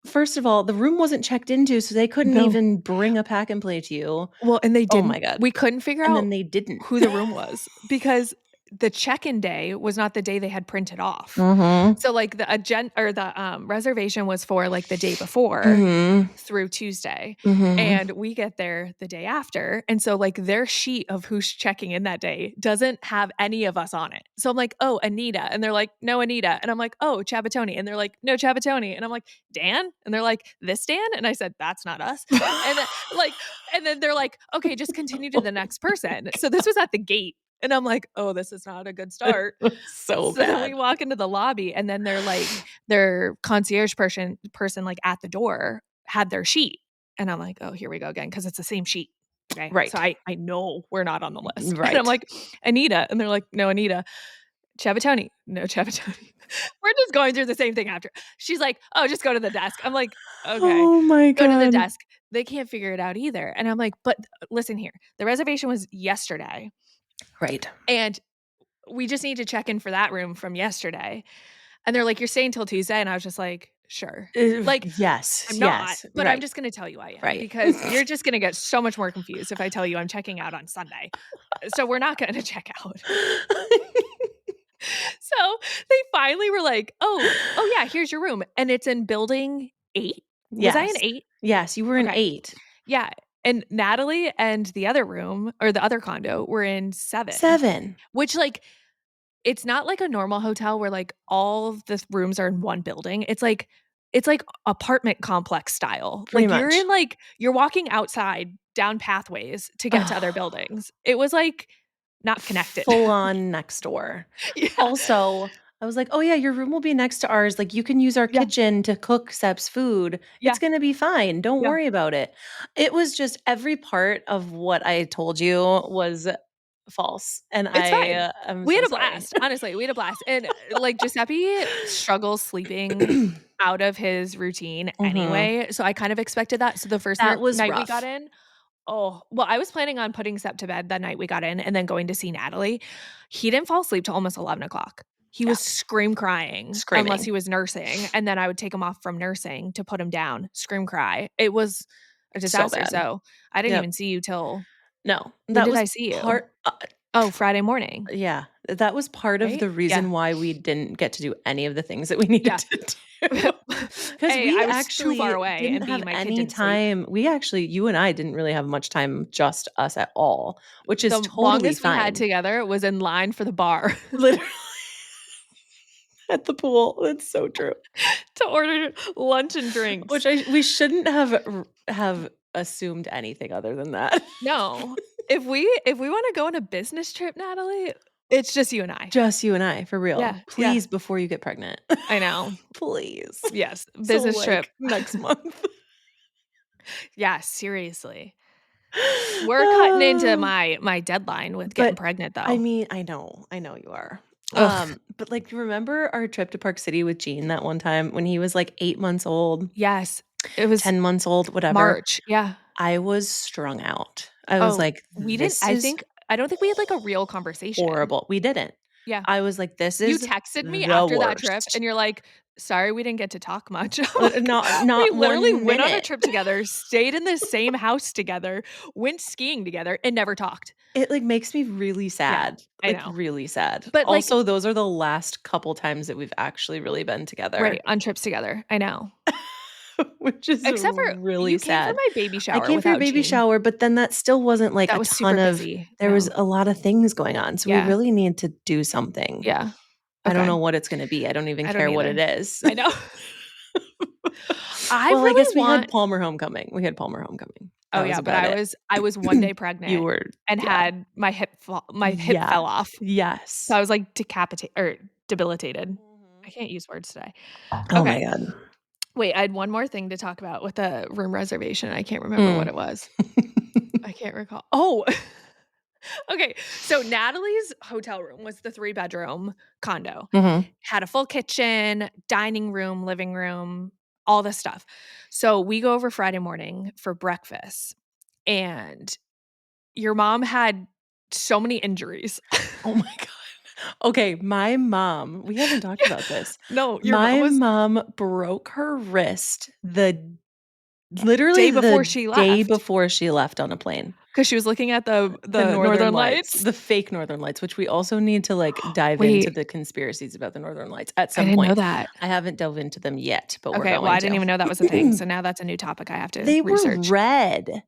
First of all, the room wasn't checked into, so they couldn't No. even bring a pack and play to you. Well, and they Oh didn't. my God. We couldn't figure And out then they didn't. who the room was because the check-in day was not the day they had printed off. Mhm. So, like, the reservation was for, like, the day before Mhm. through Tuesday, Mhm. and we get there the day after, and so, like, their sheet of who's checking in that day doesn't have any of us on it. So I'm like, "Oh, Anita," and they're like, "No, Anita," and I'm like, "Oh, Chabatoni," and they're like, "No, Chabatoni," and I'm like, "Dan?" And they're like, "This Dan?" And I said, "That's not us." And then, and then they're like, "Okay, just continue to the next person." So this was at the gate. And I'm like, "Oh, this is not a good start." So So then we bad. walk into the lobby, and then they're like, their concierge person like at the door had their sheet. And I'm like, "Oh, here we go again," because it's the same sheet. Okay. Right. So I know we're not on the list. And I'm Right. like, "Anita." And they're like, "No, Anita." Chabatoni. No, Chabatoni. We're just going through the same thing after. She's like, "Oh, just go to the desk." I'm like, "Okay." Oh my Go to the God. desk. They can't figure it out either. And I'm like, "But listen here. The reservation was yesterday, Right. and we just need to check in for that room from yesterday." And they're like, "You're staying till Tuesday?" And I was just like, "Sure." Like, Yes. I'm not, Yes. but I'm Right. just gonna tell you I am Right. because you're just gonna get so much more confused if I tell you I'm checking out on Sunday. So we're not gonna check out. So they finally were like, "Oh yeah, here's your room." And it's in building 8. Was I in Yes. 8? Yes, you were in Okay. 8. Yeah. And Natalie and the other room or the other condo were in 7. 7. Which, like, it's not like a normal hotel where, like, all of the rooms are in one building. It's like apartment complex style. Pretty Like, you're much. in, like, you're walking outside down pathways to get to other buildings. It was, like, not connected. Full on next door. Yeah. Also, I was like, "Oh yeah, your room will be next to ours. Like, you can use our Yeah. kitchen to cook Sep's food. Yeah. It's gonna be fine. Don't Yeah. worry about it." It was just every part of what I told you was false, and It's fine. I'm We had so a sorry. blast. Honestly, we had a blast. And, like, Giuseppe struggles sleeping out of his routine Mhm. anyway, so I kind of expected that. So the first That was night we got rough. in, oh, well, I was planning on putting Sep to bed that night we got in and then going to see Natalie. He didn't fall asleep till almost 11 o'clock. He Yeah. was crying unless he Screaming. was nursing, and then I would take him off from nursing to put him down, cry. It was a So disaster. bad. So I didn't Yep. even see you till No, when that did was I see you? part Oh, Friday morning, yeah, that was part of right? the Yeah. reason why we didn't get to do any of the things that we needed Yeah. to do. Because A, we I was too far actually away, didn't and B, have my kid any didn't sleep. time. You and I didn't really have much time, just us at all, which is The totally longest we had fine. together was in line for the bar Literally at the pool. That's so true. to order lunch and drinks. Which we shouldn't have assumed anything other than that. No. If we wanna go on a business trip, Natalie, it's just you and I. Just you and I, for real. Yeah, yeah. Please, before you get pregnant. I know. Please. Yes, So, business trip. like, next month. Yeah, seriously. We're cutting into Ah, my deadline with getting but, pregnant, I though. mean, I know you are. Ugh. But, like, remember our trip to Park City with Gene that one time when he was, like, 8 months old, Yes. It was 10 months old, whatever? March. Yeah. I was strung out. I was Oh, like, we didn't "This is I don't think we had, like, a real conversation. horrible." We didn't. Yeah. I was like, "This You is texted me the after that trip, worst." and you're like, "Sorry, we didn't get to talk much." I'm like, we Not literally 1 went on a minute. trip together, stayed in the same house together, went skiing together, and never talked. It, like, makes me really Yeah, sad, I like, know. really sad. But, like, Also, those are the last couple times that we've actually really been right, together, on trips together. I know. which is Except for really you came for sad. my baby I shower came for your without baby Gene. shower, but then that still wasn't, like, That a was ton super of busy. there was No. a lot of things going on, so we Yeah. really need to do something. Yeah. I don't Okay. know what it's gonna be. I don't even I don't care what it either. is. I know. I Well, I really guess we had want Palmer homecoming. We had Palmer homecoming. Oh, That was yeah, but about it. I was 1 day You pregnant were and yeah. had my hip Yeah. fell off. So Yes. I was, like, debilitated. I Mhm. can't use words today. Oh my Okay. god. Wait, I had one more thing to talk about with the room reservation. I can't remember what Mm. it was. I can't recall. Oh, okay. So Natalie's hotel room was the 3-bedroom condo. Mhm. Had a full kitchen, dining room, living room, all this stuff. So we go over Friday morning for breakfast. and your mom had so many injuries. Oh my God. Okay, my mom, we haven't talked about this. No, your My mom was mom broke her wrist literally day before the she day left before she left on a plane. because she was looking at the The Northern Northern Lights, Lights. the fake Northern Lights, which we also need to like dive into Wait, the conspiracies about the Northern Lights at I some didn't know point. that. I haven't delved into them yet, but we're Okay, well, going I didn't to. even know that was a thing. So now that's a new topic I have to They were research. red.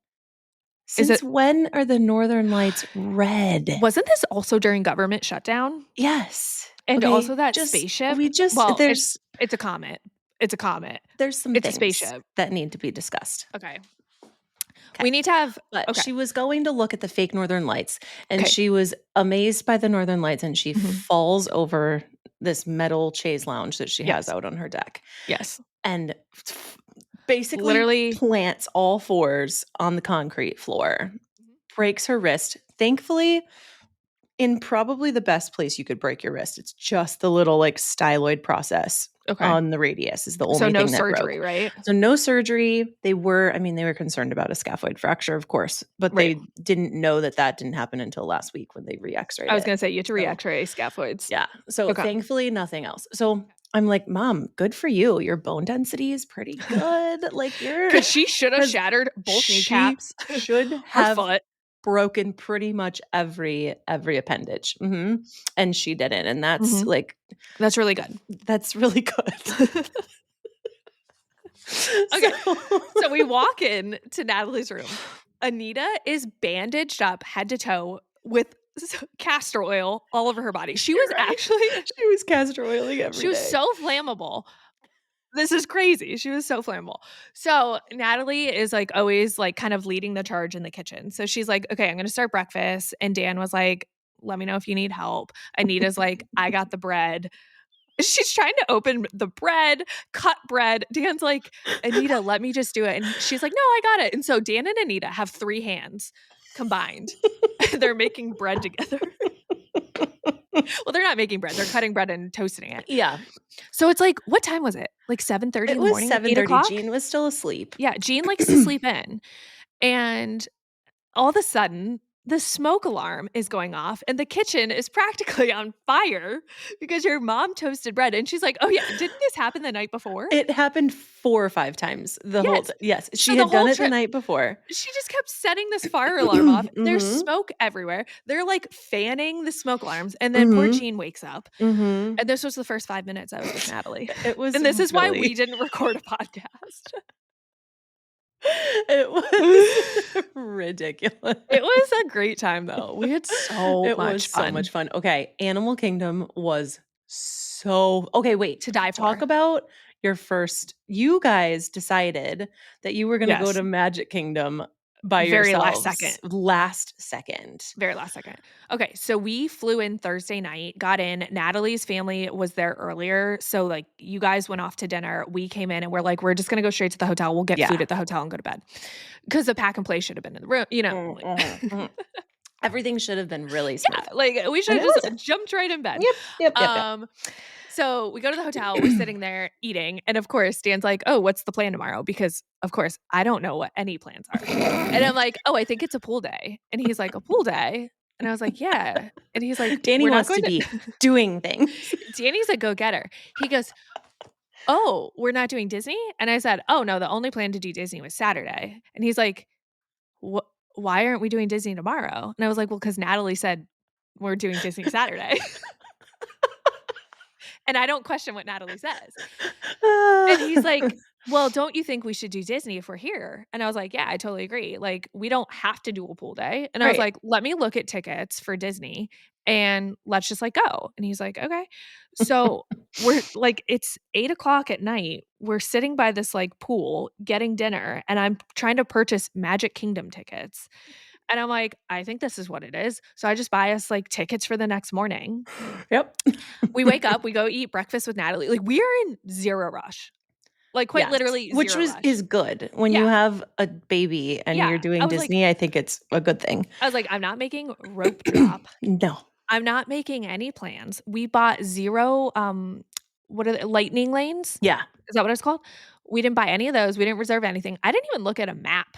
Is Since it when are the Northern Lights red? wasn't this also during government shutdown? Yes. And Okay, also that spaceship? Well, there's it's a comet. It's a comet. some It's a things spaceship. that need to be discussed. Okay. Okay. We need to have But okay. she was going to look at the fake Northern Lights, and Okay. she was amazed by the Northern Lights, and she Mhm. falls over this metal chaise lounge that she has Yes. out on her deck Yes. and basically Literally plants all fours on the concrete floor, breaks her wrist. Thankfully, in probably the best place you could break your wrist. It's just the little like styloid process okay. on the radius is the So only no thing that surgery, broke. right? So no surgery. They were concerned about a scaphoid fracture, of course, but Right. they didn't know that didn't happen until last week when they re-x-rayed I was it. going to say you have to So, re-x-ray scaphoids. yeah. So Okay. thankfully nothing else. So I'm like, Mom, good for you. Your bone density is pretty good. Like you're Because she should have 'cause shattered both she kneecaps, should her have foot. broken pretty much every appendage. And she didn't. And that's Mhm. like That's really good. that's really good. Okay. So we walk in to Natalie's room. Anita is bandaged up head to toe with castor oil all over her body. She was Right. actually She was castor oiling every she was day. so flammable. This is crazy. She was so flammable. So Natalie is like always like kind of leading the charge in the kitchen. So she's like, okay, I'm going to start breakfast. And Dan was like, let me know if you need help. Anita's like, I got the bread. She's trying to open the bread, cut bread. Dan's like, Anita, let me just do it. And she's like, no, I got it. And so Dan and Anita have 3 hands combined. They're making bread together. Well, they're not making bread. They're cutting bread and toasting it. Yeah. So it's like, what time was it? Like 7:30 It in the was morning? 8 7:30. o'clock? Jean was still asleep. Yeah, Jean likes to sleep in. And all of a sudden, the smoke alarm is going off and the kitchen is practically on fire because your mom toasted bread. And she's like, oh, yeah, didn't this happen the night before? It happened 4 or 5 times. Yes, she So the had done whole it the trip, night before. she just kept setting this fire alarm off. There's Mhm. smoke everywhere. They're like fanning the smoke alarms. And then poor Mhm. Jean wakes up. Mhm. And this was the first 5 minutes I was with Natalie. It was And this is why we really didn't record a podcast. It was ridiculous. It was a great time, though. We had so It was much so fun much fun. Okay, Animal Kingdom was so okay, wait. to die Talk for. about your first you guys decided that you were gonna go Yes. to Magic Kingdom by Very last yourselves. second. Last second. Very last second. Okay, so we flew in Thursday night, got in. Natalie's family was there earlier. So, like, you guys went off to dinner. We came in and we're like, we're just going to go straight to the hotel. We'll get Yeah. food at the hotel and go to bed. Because the pack and play should have been in the room, you know. Everything should have been really smooth. Yeah, like, we should And have it just wasn't. jumped right in bed. Yep. So we go to the hotel, we're sitting there eating, and of course, Dan's like, "Oh, what's the plan tomorrow?" Because, of course, I don't know what any plans are. And I'm like, "Oh, I think it's a pool day." And he's like, "A pool day?" And I was like, "Yeah." And he's like, Danny "We're not wants going to be doing things. Danny's a go-getter. He goes, "Oh, we're not doing Disney?" And I said, "Oh, no, the only plan to do Disney was Saturday." And he's like, "What? Why aren't we doing Disney tomorrow?" And I was like, "Well, because Natalie said we're doing Disney Saturday." And I don't question what Natalie says. And he's like, "Well, don't you think we should do Disney if we're here?" And I was like, "Yeah, I totally agree. Like, we don't have to do a pool day." And I was Right. like, "Let me look at tickets for Disney and let's just like go." And he's like, "Okay." So we're like, it's 8 o'clock at night. We're sitting by this like pool getting dinner, and I'm trying to purchase Magic Kingdom tickets. And I'm like, I think this is what it is. So I just buy us like tickets for the next morning. Yep. We wake up, we go eat breakfast with Natalie. Like, we are in zero rush. Like, quite Yes, literally which zero rush. is good. When you Yeah. have a baby and Yeah. you're doing I was like Disney, I think it's a good thing. I was like, I'm not making rope drop. No. I'm not making any plans. We bought 0, what are lightning lanes? Yeah. Is that what it's called? We didn't buy any of those. We didn't reserve anything. I didn't even look at a map.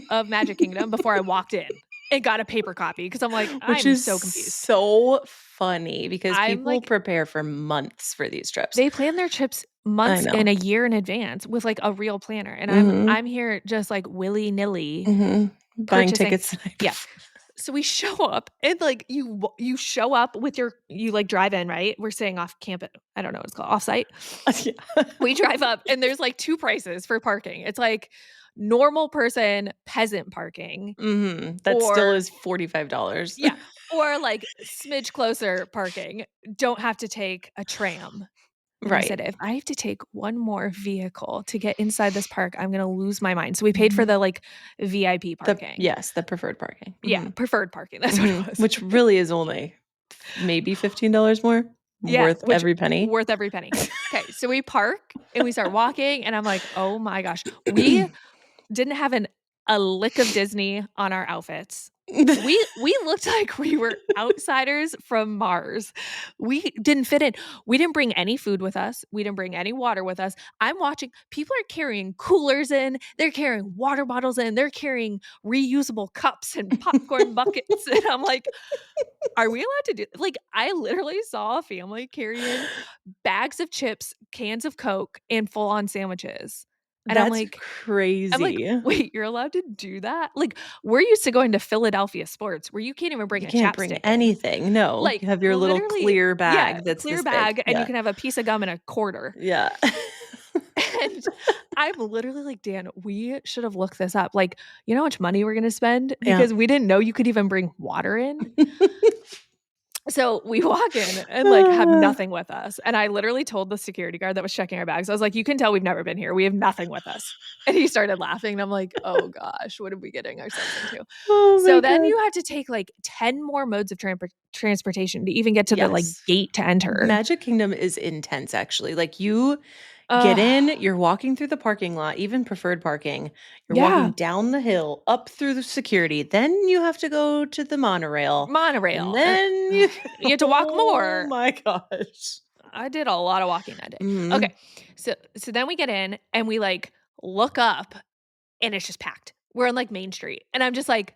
of Magic Kingdom before I walked in and got a paper copy because I'm like, Which I'm is so confused. so funny because I'm people like, prepare for months for these trips. they plan their trips I months and know. a year in advance with like a real planner. And Mhm, I'm here just like willy-nilly mhm. Buying purchasing. tickets the night Yeah. before. So we show up and like you show up with you like drive in, right? We're staying off campus. I don't know what it's called, off-site. Yeah. We drive up and there's like 2 prices for parking. It's like normal person peasant parking Mhm. That still or is $45. yeah, or like smidge closer parking. Don't have to take a tram. And I Right. said, if I have to take one more vehicle to get inside this park, I'm gonna lose my mind. So we paid for Mhm. the like VIP parking. The preferred parking. Yeah, Mhm, preferred parking. That's what it mhm. was. Which really is only maybe $15 more, Yeah, worth which every penny. worth every penny. Okay, so we park and we start walking, and I'm like, "Oh my gosh." We didn't have a lick of Disney on our outfits. We looked like we were outsiders from Mars. We didn't fit in. We didn't bring any food with us. We didn't bring any water with us. I'm watching people are carrying coolers in, they're carrying water bottles in, they're carrying reusable cups and popcorn buckets, and I'm like, "Are we allowed to do" like, I literally saw a family carrying bags of chips, cans of Coke, and full-on sandwiches, and That's I'm like, crazy. "Wait, you're allowed to do that?" Like, we're used to going to Philadelphia sports where you can't even bring You a can't bring chapstick in. anything. No, Like, you have your little literally clear yeah, bag that's clear this big. bag, and you Yeah. can have a piece of gum and a quarter. Yeah. And I'm literally like, "Dan, we should have looked this up." Like, you know how much money we're gonna spend? Yeah. Because we didn't know you could even bring water in. So we walk in and, like, have Ah. nothing with us, and I literally told the security guard that was checking our bags, I was like, "You can tell we've never been here, we have nothing with us." And he started laughing, and I'm like, "Oh gosh, what are we getting ourselves into?" Oh my So then god. you have to take, like, 10 more modes of transportation to even get to the, like, Yes. gate to enter. Magic Kingdom is intense, actually. Like, you get Ugh. in, you're walking through the parking lot, even preferred parking. You're walking Yeah, down the hill, up through the security. Then you have to go to the monorail. And monorail, and then ugh, you you have to walk oh more. my gosh. I did a lot of walking that day. Mhm. Okay, so then we get in, and we, like, look up, and it's just packed. We're on, like, Main Street, and I'm just like,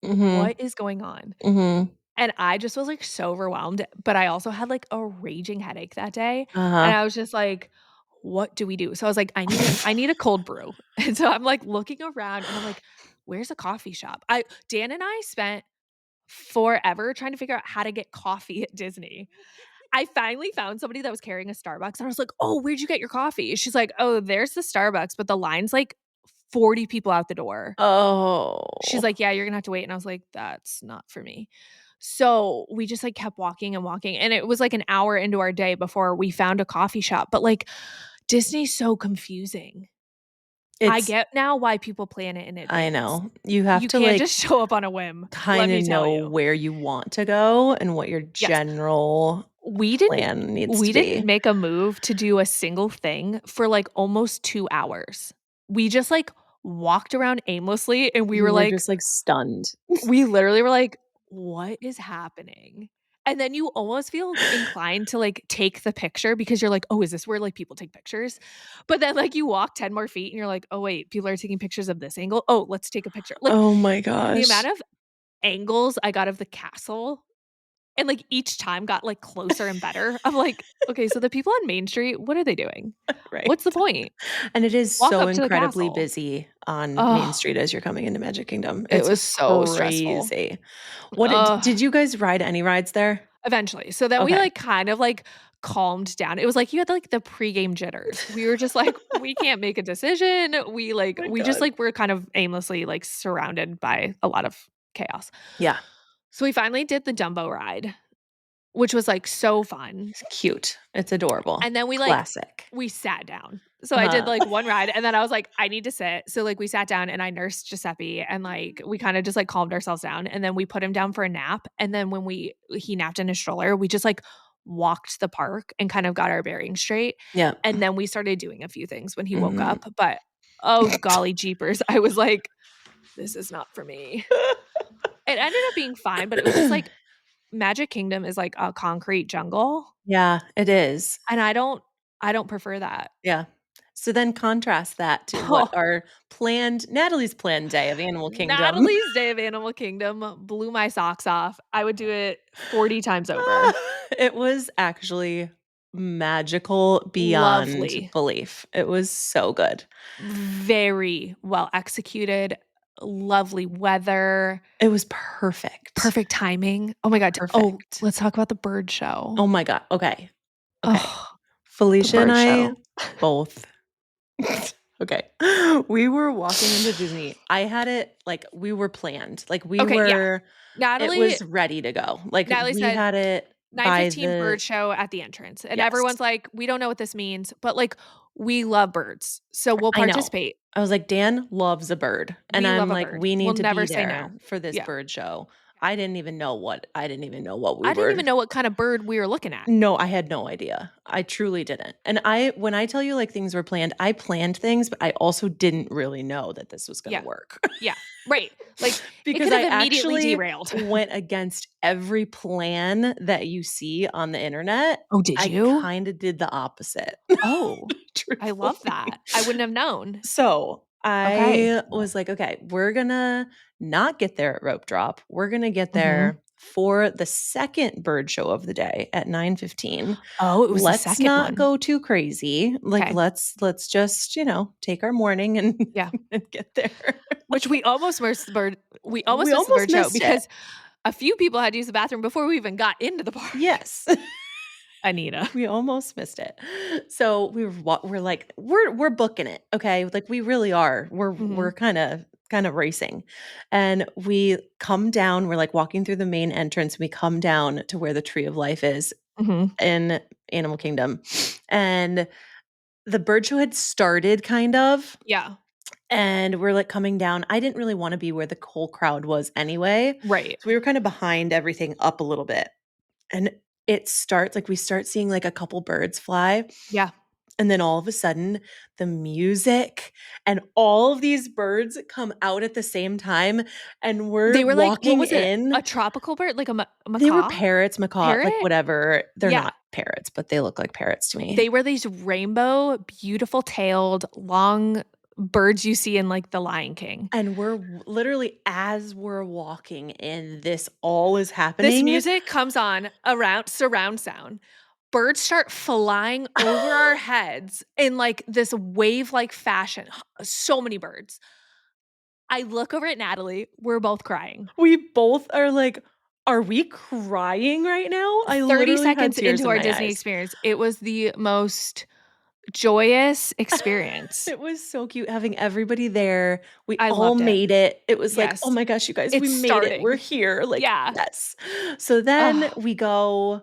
Mhm. what is going on? Mhm. And I just was, like, so overwhelmed, but I also had, like, a raging headache that day, and Uh-huh. I was just like, "What do we do?" So I was like, I need a cold brew." And so I'm, like, looking around, and I'm like, "Where's a coffee shop?" I Dan and I spent forever trying to figure out how to get coffee at Disney. I finally found somebody that was carrying a Starbucks, and I was like, "Oh, where'd you get your coffee?" She's like, "Oh, there's the Starbucks, but the line's, like, 40 people out the door." She's Oh. like, "Yeah, you're gonna have to wait," and I was like, "That's not for me." So, we just, like, kept walking and walking, and it was, like, an hour into our day before we found a coffee shop, but, like, Disney's so confusing. I It's get now why people plan it in I advance. know. You have You to, can't like, just show up on a whim, let kinda me tell know you. where you want to go and what your Yes. general We didn't plan needs we to didn't be. make a move to do a single thing for, like, almost 2 hours. We just, like, walked around aimlessly, and You were just, like, stunned. we literally were like, "What is happening?" And then you almost feel inclined to, like, take the picture because you're like, "Oh, is this where, like, people take pictures?" But then, like, you walk 10 more feet and you're like, "Oh, wait, people are taking pictures of this angle. Oh, let's take a picture." Like, Oh my the gosh. amount of angles I got of the castle and, like, each time got, like, closer and better. I'm like, "Okay, so the people on Main Street, what are they doing? Right. What's the point? And it is Walk so up to the incredibly castle." busy on Main Oh, Street as you're coming into Magic Kingdom. it It's was so stressful. crazy. What Ugh. did you guys ride any rides there? Eventually. So then we, Okay. like, kind of, like, calmed down. It was like you had, like, the pregame jitters. We were just like, "We can't make a decision." My We just, god. like, were kind of aimlessly, like, surrounded by a lot of chaos. Yeah. So we finally did the Dumbo ride, which was, like, so fun. It's cute. It's adorable. And then Classic. we sat down. So I did, Uh-huh. like, one ride, and then I was like, "I need to sit." So, like, we sat down, and I nursed Giuseppe, and, like, we kinda just, like, calmed ourselves down, and then we put him down for a nap, and then when he napped in his stroller, we just, like, walked the park and kind of got our bearings straight, Yeah. and then we started doing a few things when he woke Mhm. up, but, oh, golly jeepers, I was like, "This is not for me." It ended up being fine, but it was just, like Magic Kingdom is, like, a concrete jungle, Yeah, it is. and I don't prefer that. Yeah. So then contrast that to what Natalie's planned day of Animal Kingdom. Natalie's Day of Animal Kingdom blew my socks off. I would do it 40 times over. It was actually magical beyond Lovely. belief. It was so good. Very well executed, lovely weather, It was perfect. perfect timing. Oh my god. Oh, Perfect. let's talk about the bird show. Oh my god. Okay. Okay. Oh, the Felicia and bird I show. both okay. We were walking into Disney. I had it like we were planned. Like we Okay, yeah. were it Natalie was ready to go. Like Natalie we said had it by 9:15 the bird show at the entrance. And yes. everyone's like, "We don't know what this means, but like we love birds. So we'll I know. participate. I was like, Dan loves a bird. And We I'm love a like, bird. we We'll need to never be say there no." for this Yeah. bird show. Yeah. I didn't even know what we I didn't were. even know what kind of bird we were looking at. No, I had no idea. I truly didn't. And when I tell you like things were planned, I planned things, but I also didn't really know that this was going to Yeah. work. Yeah. Right. Like it Because could I have immediately actually derailed. went against every plan that you see on the internet. Oh, did I you? kind of did the opposite. Oh, I love Truthfully. that. I wouldn't have known. So Okay. I was like, okay, we're gonna not get there at rope drop. We're gonna get Mhm. there for the second bird show of the day at 9:15. Oh, it was the Let's second not one. go too crazy. Like Okay. let's just, take our morning and, Yeah. and get there. Which we almost missed the bird. We almost We missed the almost bird show missed it. because a few people had to use the bathroom before we even got into the park. Yes. Anita. We almost missed it. So we're like we're booking it. Okay? Like we really are. We're Mhm. kind of racing. And we come down, we're like walking through the main entrance. We come down to where the tree of life is Mhm. in Animal Kingdom. And the bird show had started kind of, Yeah. and we're like coming down. I didn't really want to be where the whole crowd was anyway. Right. So we were kind of behind everything up a little bit. And it starts like we start seeing like a couple birds fly. Yeah. And then all of a sudden, the music and all of these birds come out at the same time. And we're They were like, what walking was it? in. A tropical bird? Like a They were macaw? parrots, macaw, like Parrot? whatever. They're Yeah. not parrots, but they look like parrots to me. They were these rainbow, beautiful tailed, long birds you see in like The Lion King. And we're literally, as we're walking in, this all is happening. This music comes on around surround sound. Birds start flying over our heads in like this wave-like fashion. So many birds. I look over at Natalie. We're both crying. We both are like, are we crying right now? I 30 literally had seconds tears into in our my Disney eyes. experience, it was the most joyous experience. It was so cute having everybody there. We I all loved it. made it. It was like, oh Yes. my gosh, you guys, we It's made it. We're starting. here. Like, Yeah. yes. So then Ugh. we go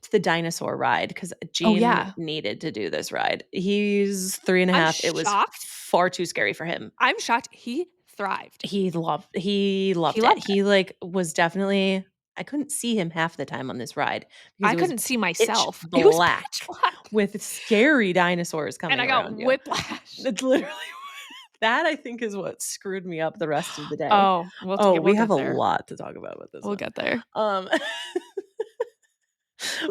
to the dinosaur ride because Oh, Gene yeah. needed to do this ride. He's 3.5. It was shocked. far too scary for him. I'm shocked he thrived. He loved He it. loved it. He like was definitely I couldn't see him half the time on this ride because I it was couldn't see pitch myself. It was black pitch black. with scary dinosaurs coming And I got around you. whiplash. It's literally that I think is what screwed me up the rest of the day. Oh, We we'll have get a there. lot to talk about with this We'll one. get there.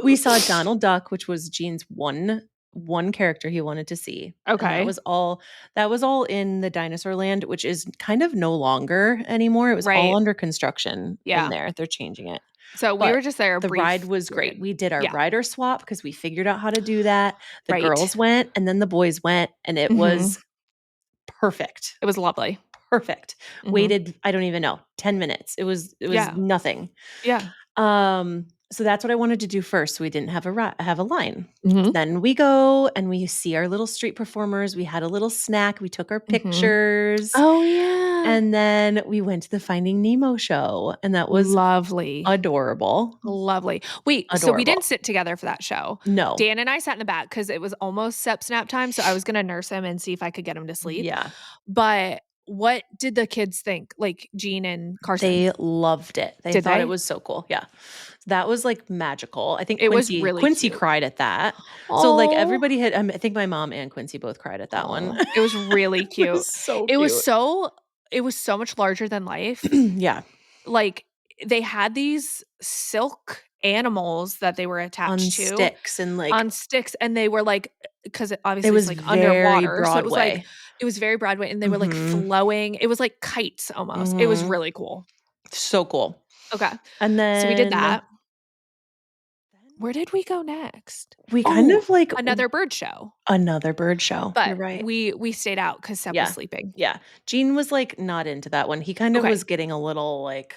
We saw Donald Duck, which was Gene's one character he wanted to see. And Okay. that was all in the dinosaur land, which is kind of no longer anymore. It was Right. all under construction Yeah. in there. They're changing it. So we But were just there a the brief ride was period. great. We did our Yeah. rider swap because we figured out how to do that. The Right. girls went and then the boys went, and it Mhm. was perfect. It was lovely. Perfect. Mhm. Waited, I don't even know, 10 minutes. It was Yeah. nothing. Yeah. So that's what I wanted to do first. So we didn't have a line. Mhm. Then we go and we see our little street performers. We had a little snack. We took our pictures. Oh, yeah. And then we went to the Finding Nemo show. And that was lovely. adorable. Lovely. Wait, so we Adorable. didn't sit together for that show. No. Dan and I sat in the back because it was almost sep snap time. So I was going to nurse him and see if I could get him to sleep. Yeah. But what did the kids think? Like Gene and Carson? They loved it. They Did thought they? it was so cool. Yeah. That was like magical. I think It was Quincy really Quincy cute. cried at that. So like Aw. everybody had I think my mom and Quincy both cried at that one. Aw. It was really cute. It was so It cute. was so much larger than life. Yeah. Like they had these silk animals that they were attached on to sticks and like on sticks, and they were like, because it obviously it's was like very underwater, so Broadway. it was very Broadway, and they were like Mhm. flowing. It was like kites almost. It was Mhm. really cool. So cool. Okay, And so we did then that. Where did we go next? we kind Oh, of like another bird show, another bird show. You're but right. we stayed out because Seb was Yeah. sleeping. Yeah. Gene was like not into that one. He kind of Okay, was getting a little like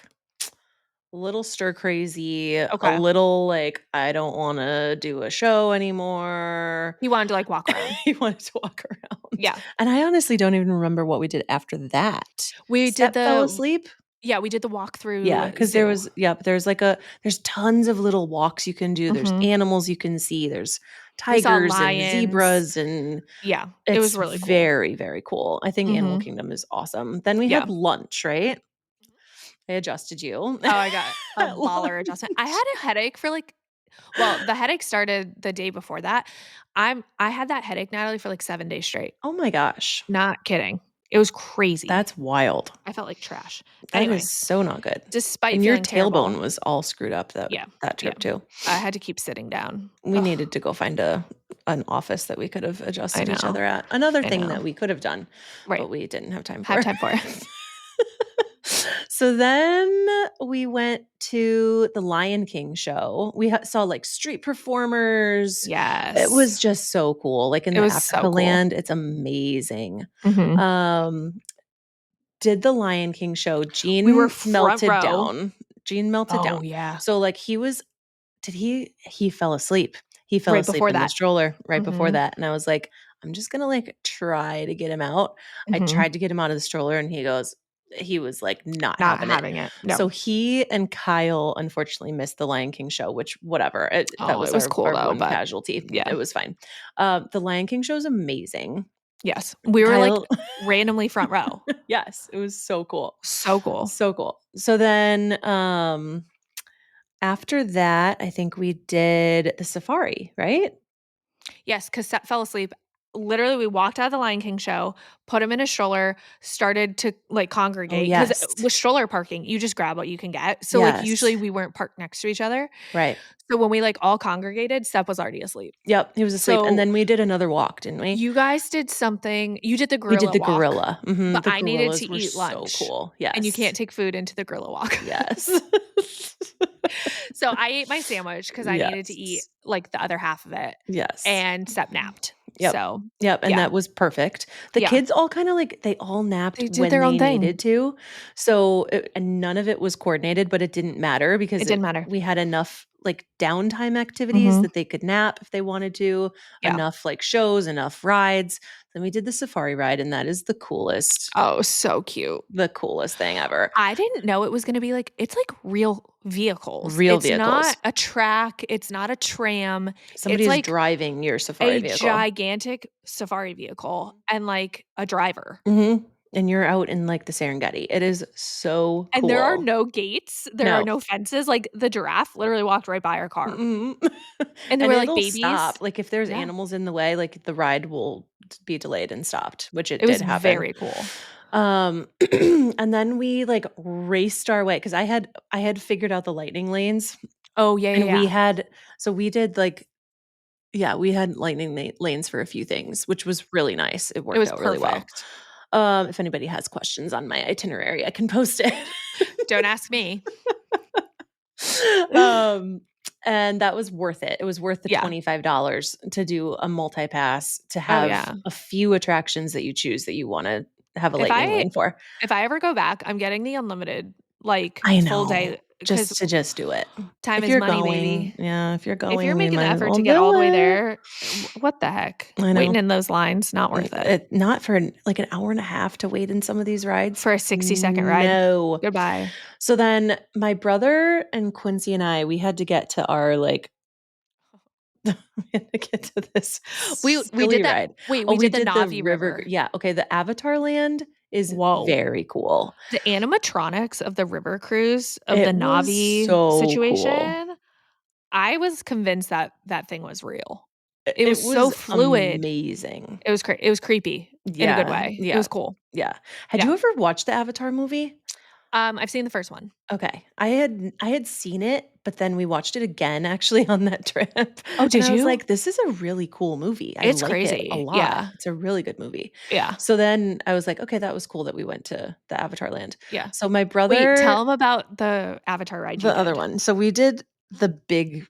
a little stir crazy, a okay. little like I don't want to do a show anymore. He wanted to like walk around. He wanted to walk around. Yeah, And I honestly don't even remember what we did after that. we did Step fell the asleep. we did the walk Yeah, through because there zoo. was there's like there's tons of little walks you can do. There's Mhm. animals you can see. There's We saw tigers and lions. zebras and Yeah, it was it's really cool. very, very cool. I think Animal Mhm. Kingdom is awesome. Then we Yeah. had lunch, right? I adjusted you. Oh, I got a At baller adjustment. I lunch. had a headache for like well, the headache started the day before that. I had that headache, Natalie, for like 7 days straight. Oh my gosh. Not kidding. It was crazy. That's wild. I felt like trash. That is Anyway, so not good. despite And your feeling tailbone terrible. was all screwed up Yeah. that Yeah. trip too. I had to keep sitting down. We Ugh, needed to go find an office that we could have I adjusted each know. other at. Another I thing know. that we could have done, Right. but we didn't have time Have for. time for it. So then we went to the Lion King show. We saw like street performers. It was Yes. just so cool. Like in It the was Africa so cool. land, it's amazing. Mhm. Um, did the Lion King show. We were Gene front melted row. down. Gene melted Oh, down. yeah. So like he fell asleep. He fell Right asleep before in the that. stroller right before Mhm. that. And I was like, I'm just gonna like try to get him out. I Mhm. tried to get him out of the stroller and he was like not Not having it. having it. No. So he and Kyle unfortunately missed the Lion King show, which whatever. That Oh, was it was cool our though, one but casualty. yeah. It was fine. The Lion King show is amazing. Yes. We were like Kyle randomly front row. yes, it was so cool. So cool. So cool. So then after that, I think we did the safari, right? Yes, because Seth fell asleep. Literally, we walked out of the Lion King show, put him in a stroller, started to like Oh, congregate. Because yes. with stroller parking, you just grab what you can get. So, like, Yes. usually we weren't parked next to each other. Right. So, when we like all congregated, Seth was already asleep. Yep, he was asleep, and So, then we did another walk, didn't we? you guys did something. You did the We did gorilla the walk, gorilla. but The I needed gorillas to were eat so lunch. cool. And you Yes. can't take food into the gorilla walk. Yes. So I ate my sandwich because I needed to eat Yes. like the other half of it, Yes. and Sep napped. Yep. So Yep, and yeah, that was perfect. The yeah, kids all kinda like they all napped they did when their own they thing. needed to. So, and none of it was coordinated, but it didn't matter It because didn't matter. we had enough like downtime activities Mhm. that they could nap if they wanted to, Yeah. enough like shows, enough rides. Then we did the safari ride, and that is Oh, so cute. the coolest thing ever. I didn't know it was gonna be like it's like real vehicles. Real It's vehicles. not a track, it's not a tram. Somebody It's is like driving your safari a vehicle. gigantic safari vehicle and like a driver. Mhm. And you're out in, like, the Serengeti. It is so And there are cool. no gates, there are No. no fences. Like the giraffe literally walked right by our car. Mhm. And there And were like it'll babies. stop. Like, if there's Yeah. animals in the way, like, the ride will be delayed and stopped, which it It did was happen. very cool. And then we, like, raced our way because I had figured out the lightning lanes, Oh, yeah, yeah, and we yeah. had so we did, like yeah, we had lightning lanes for a few things, which was really nice. It It worked was out really well. perfect. If anybody has questions on my itinerary, I can post it. Don't ask me. Um, and that was worth it. It was worth the Yeah. $25 to do a multi-pass, to Oh, have yeah. a few attractions that you choose that you wanna have a If lightning I lane for. if I ever go back, I'm getting the unlimited, like, I full know. day because Just do it. time If is you're money, going, baby. yeah, if you're If you're going, we making the might as effort well to get do all the way it. there, what the heck? I Waiting know. in those lines, not worth it. Not for like an hour and a half to wait in some of these rides. For a 60-second ride. No. Goodbye. So then my brother and Quincy and I, we had to get to our like we had to get to this We silly did that ride. wait, Oh, we we did the did the Navi river. River. Yeah. Okay. The Avatar land is Whoa. very cool. The animatronics of the river cruise, of the It was Navi so cool. situation, I was convinced that that thing was real. It It was so was fluid. amazing. It was creepy in a good Yeah. way. It Yeah. was cool. Yeah. Had Yeah. you ever watched the Avatar movie? I've seen the first one. Okay. I had seen it, but then we watched it again actually on that trip. Oh, And did I was you? like, this is a really cool movie. I It's like it a crazy. lot. Yeah. It's a really good movie. Yeah. So then I was like, okay, that was cool that we went to the Avatar land. Yeah. So my Wait, brother, tell them about the Avatar ride you the other did. one. So we did the big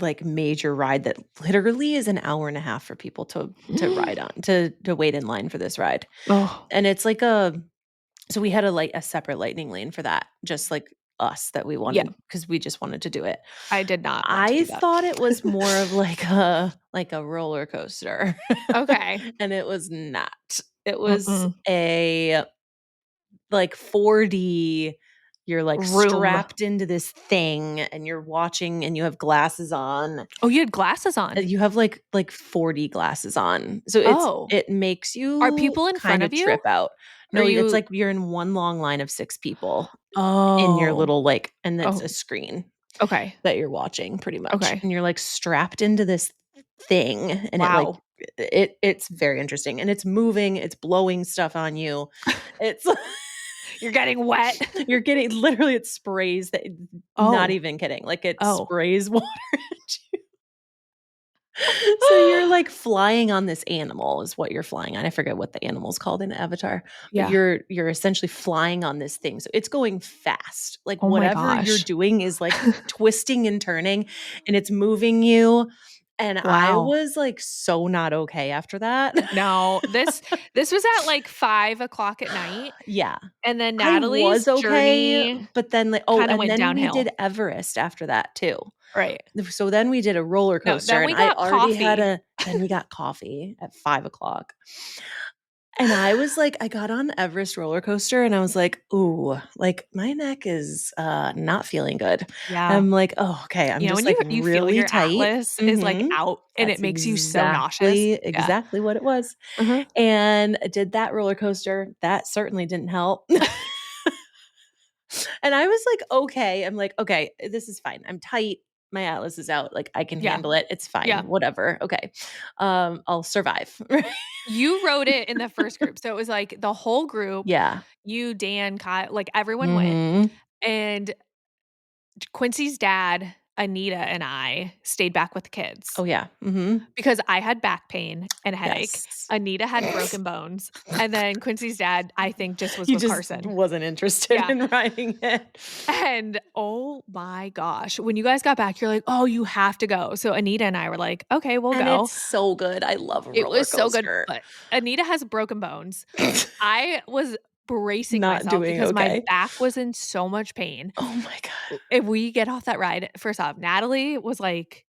like major ride that literally is an hour and a half for people to ride on, to wait in line for this ride. Oh, And it's like so we had a separate lightning lane for that, just like us that we yeah. wanted because we just wanted to do it. I did not want to I do that. thought it was more of like a roller coaster. Okay. And it was not. It was Mm-mm. a like 4D, you're like Room. strapped into this thing and you're watching and you have glasses on. Oh, you had glasses on. You have like 4D glasses on. So Oh. it makes Are you people in front kind of of you? trip out. Are No, it's you like you're in one long line of 6 people in your Oh. little like, and it's Oh, a screen okay. that you're watching pretty much. Okay. And you're like strapped into this thing and it like Wow. it's very interesting and it's moving, it's blowing stuff on you. It's You're getting wet. you're getting literally it sprays that, not Oh. even kidding. Like it Oh. sprays water at you. So you're like flying on this animal is what you're flying on. I forget what the animal's called in Avatar, but Yeah. you're essentially flying on this thing. So it's going fast. Like Oh my whatever you're gosh. doing is like twisting and turning and it's moving you. And I Wow. was like so not okay after that. No, this was at like 5 o'clock at night, Yeah. and then I Natalie's was okay, journey but then like kinda and went then we did downhill. Everest after that too. Right. So then we did a roller No, coaster then and we I got already had coffee. a then we got coffee at 5 o'clock. And I was like, I got on the Everest roller coaster and I was like, ooh, like my neck is not feeling good. Yeah. I'm like, oh, okay. I'm You know, just when like you feel really your tight. atlas is, like, Hmm. out and it That's makes you so nauseous. Yeah. exactly what it was. Uh-huh. And I did that roller coaster. That certainly didn't help. And I was like, okay. I'm like, okay, this is fine. I'm tight. My atlas is out. Like I can Yeah. handle it. It's fine. Yeah. Whatever. Okay. I'll survive. You wrote it in the first group, so it was, like, the whole group, Yeah. you, Dan, Kyle, like, everyone went, Hmm. and Quincy's dad, Anita, and I stayed back with the kids Oh yeah. Hmm. because I had back pain and a headache. Yes. Anita had broken bones, and then Quincy's dad, I think, just was He with just Carson. wasn't interested Yeah. in writing it. And oh my gosh, when you guys got back, you're like, "Oh, you have to go." So Anita and I were like, "Okay, we'll And go." it's so good. I love a It roller was so good, coaster. but Anita has broken bones. I was bracing Not myself doing because my okay. back was in so much pain. Oh my god. If we get off that ride, first off, Natalie was, like,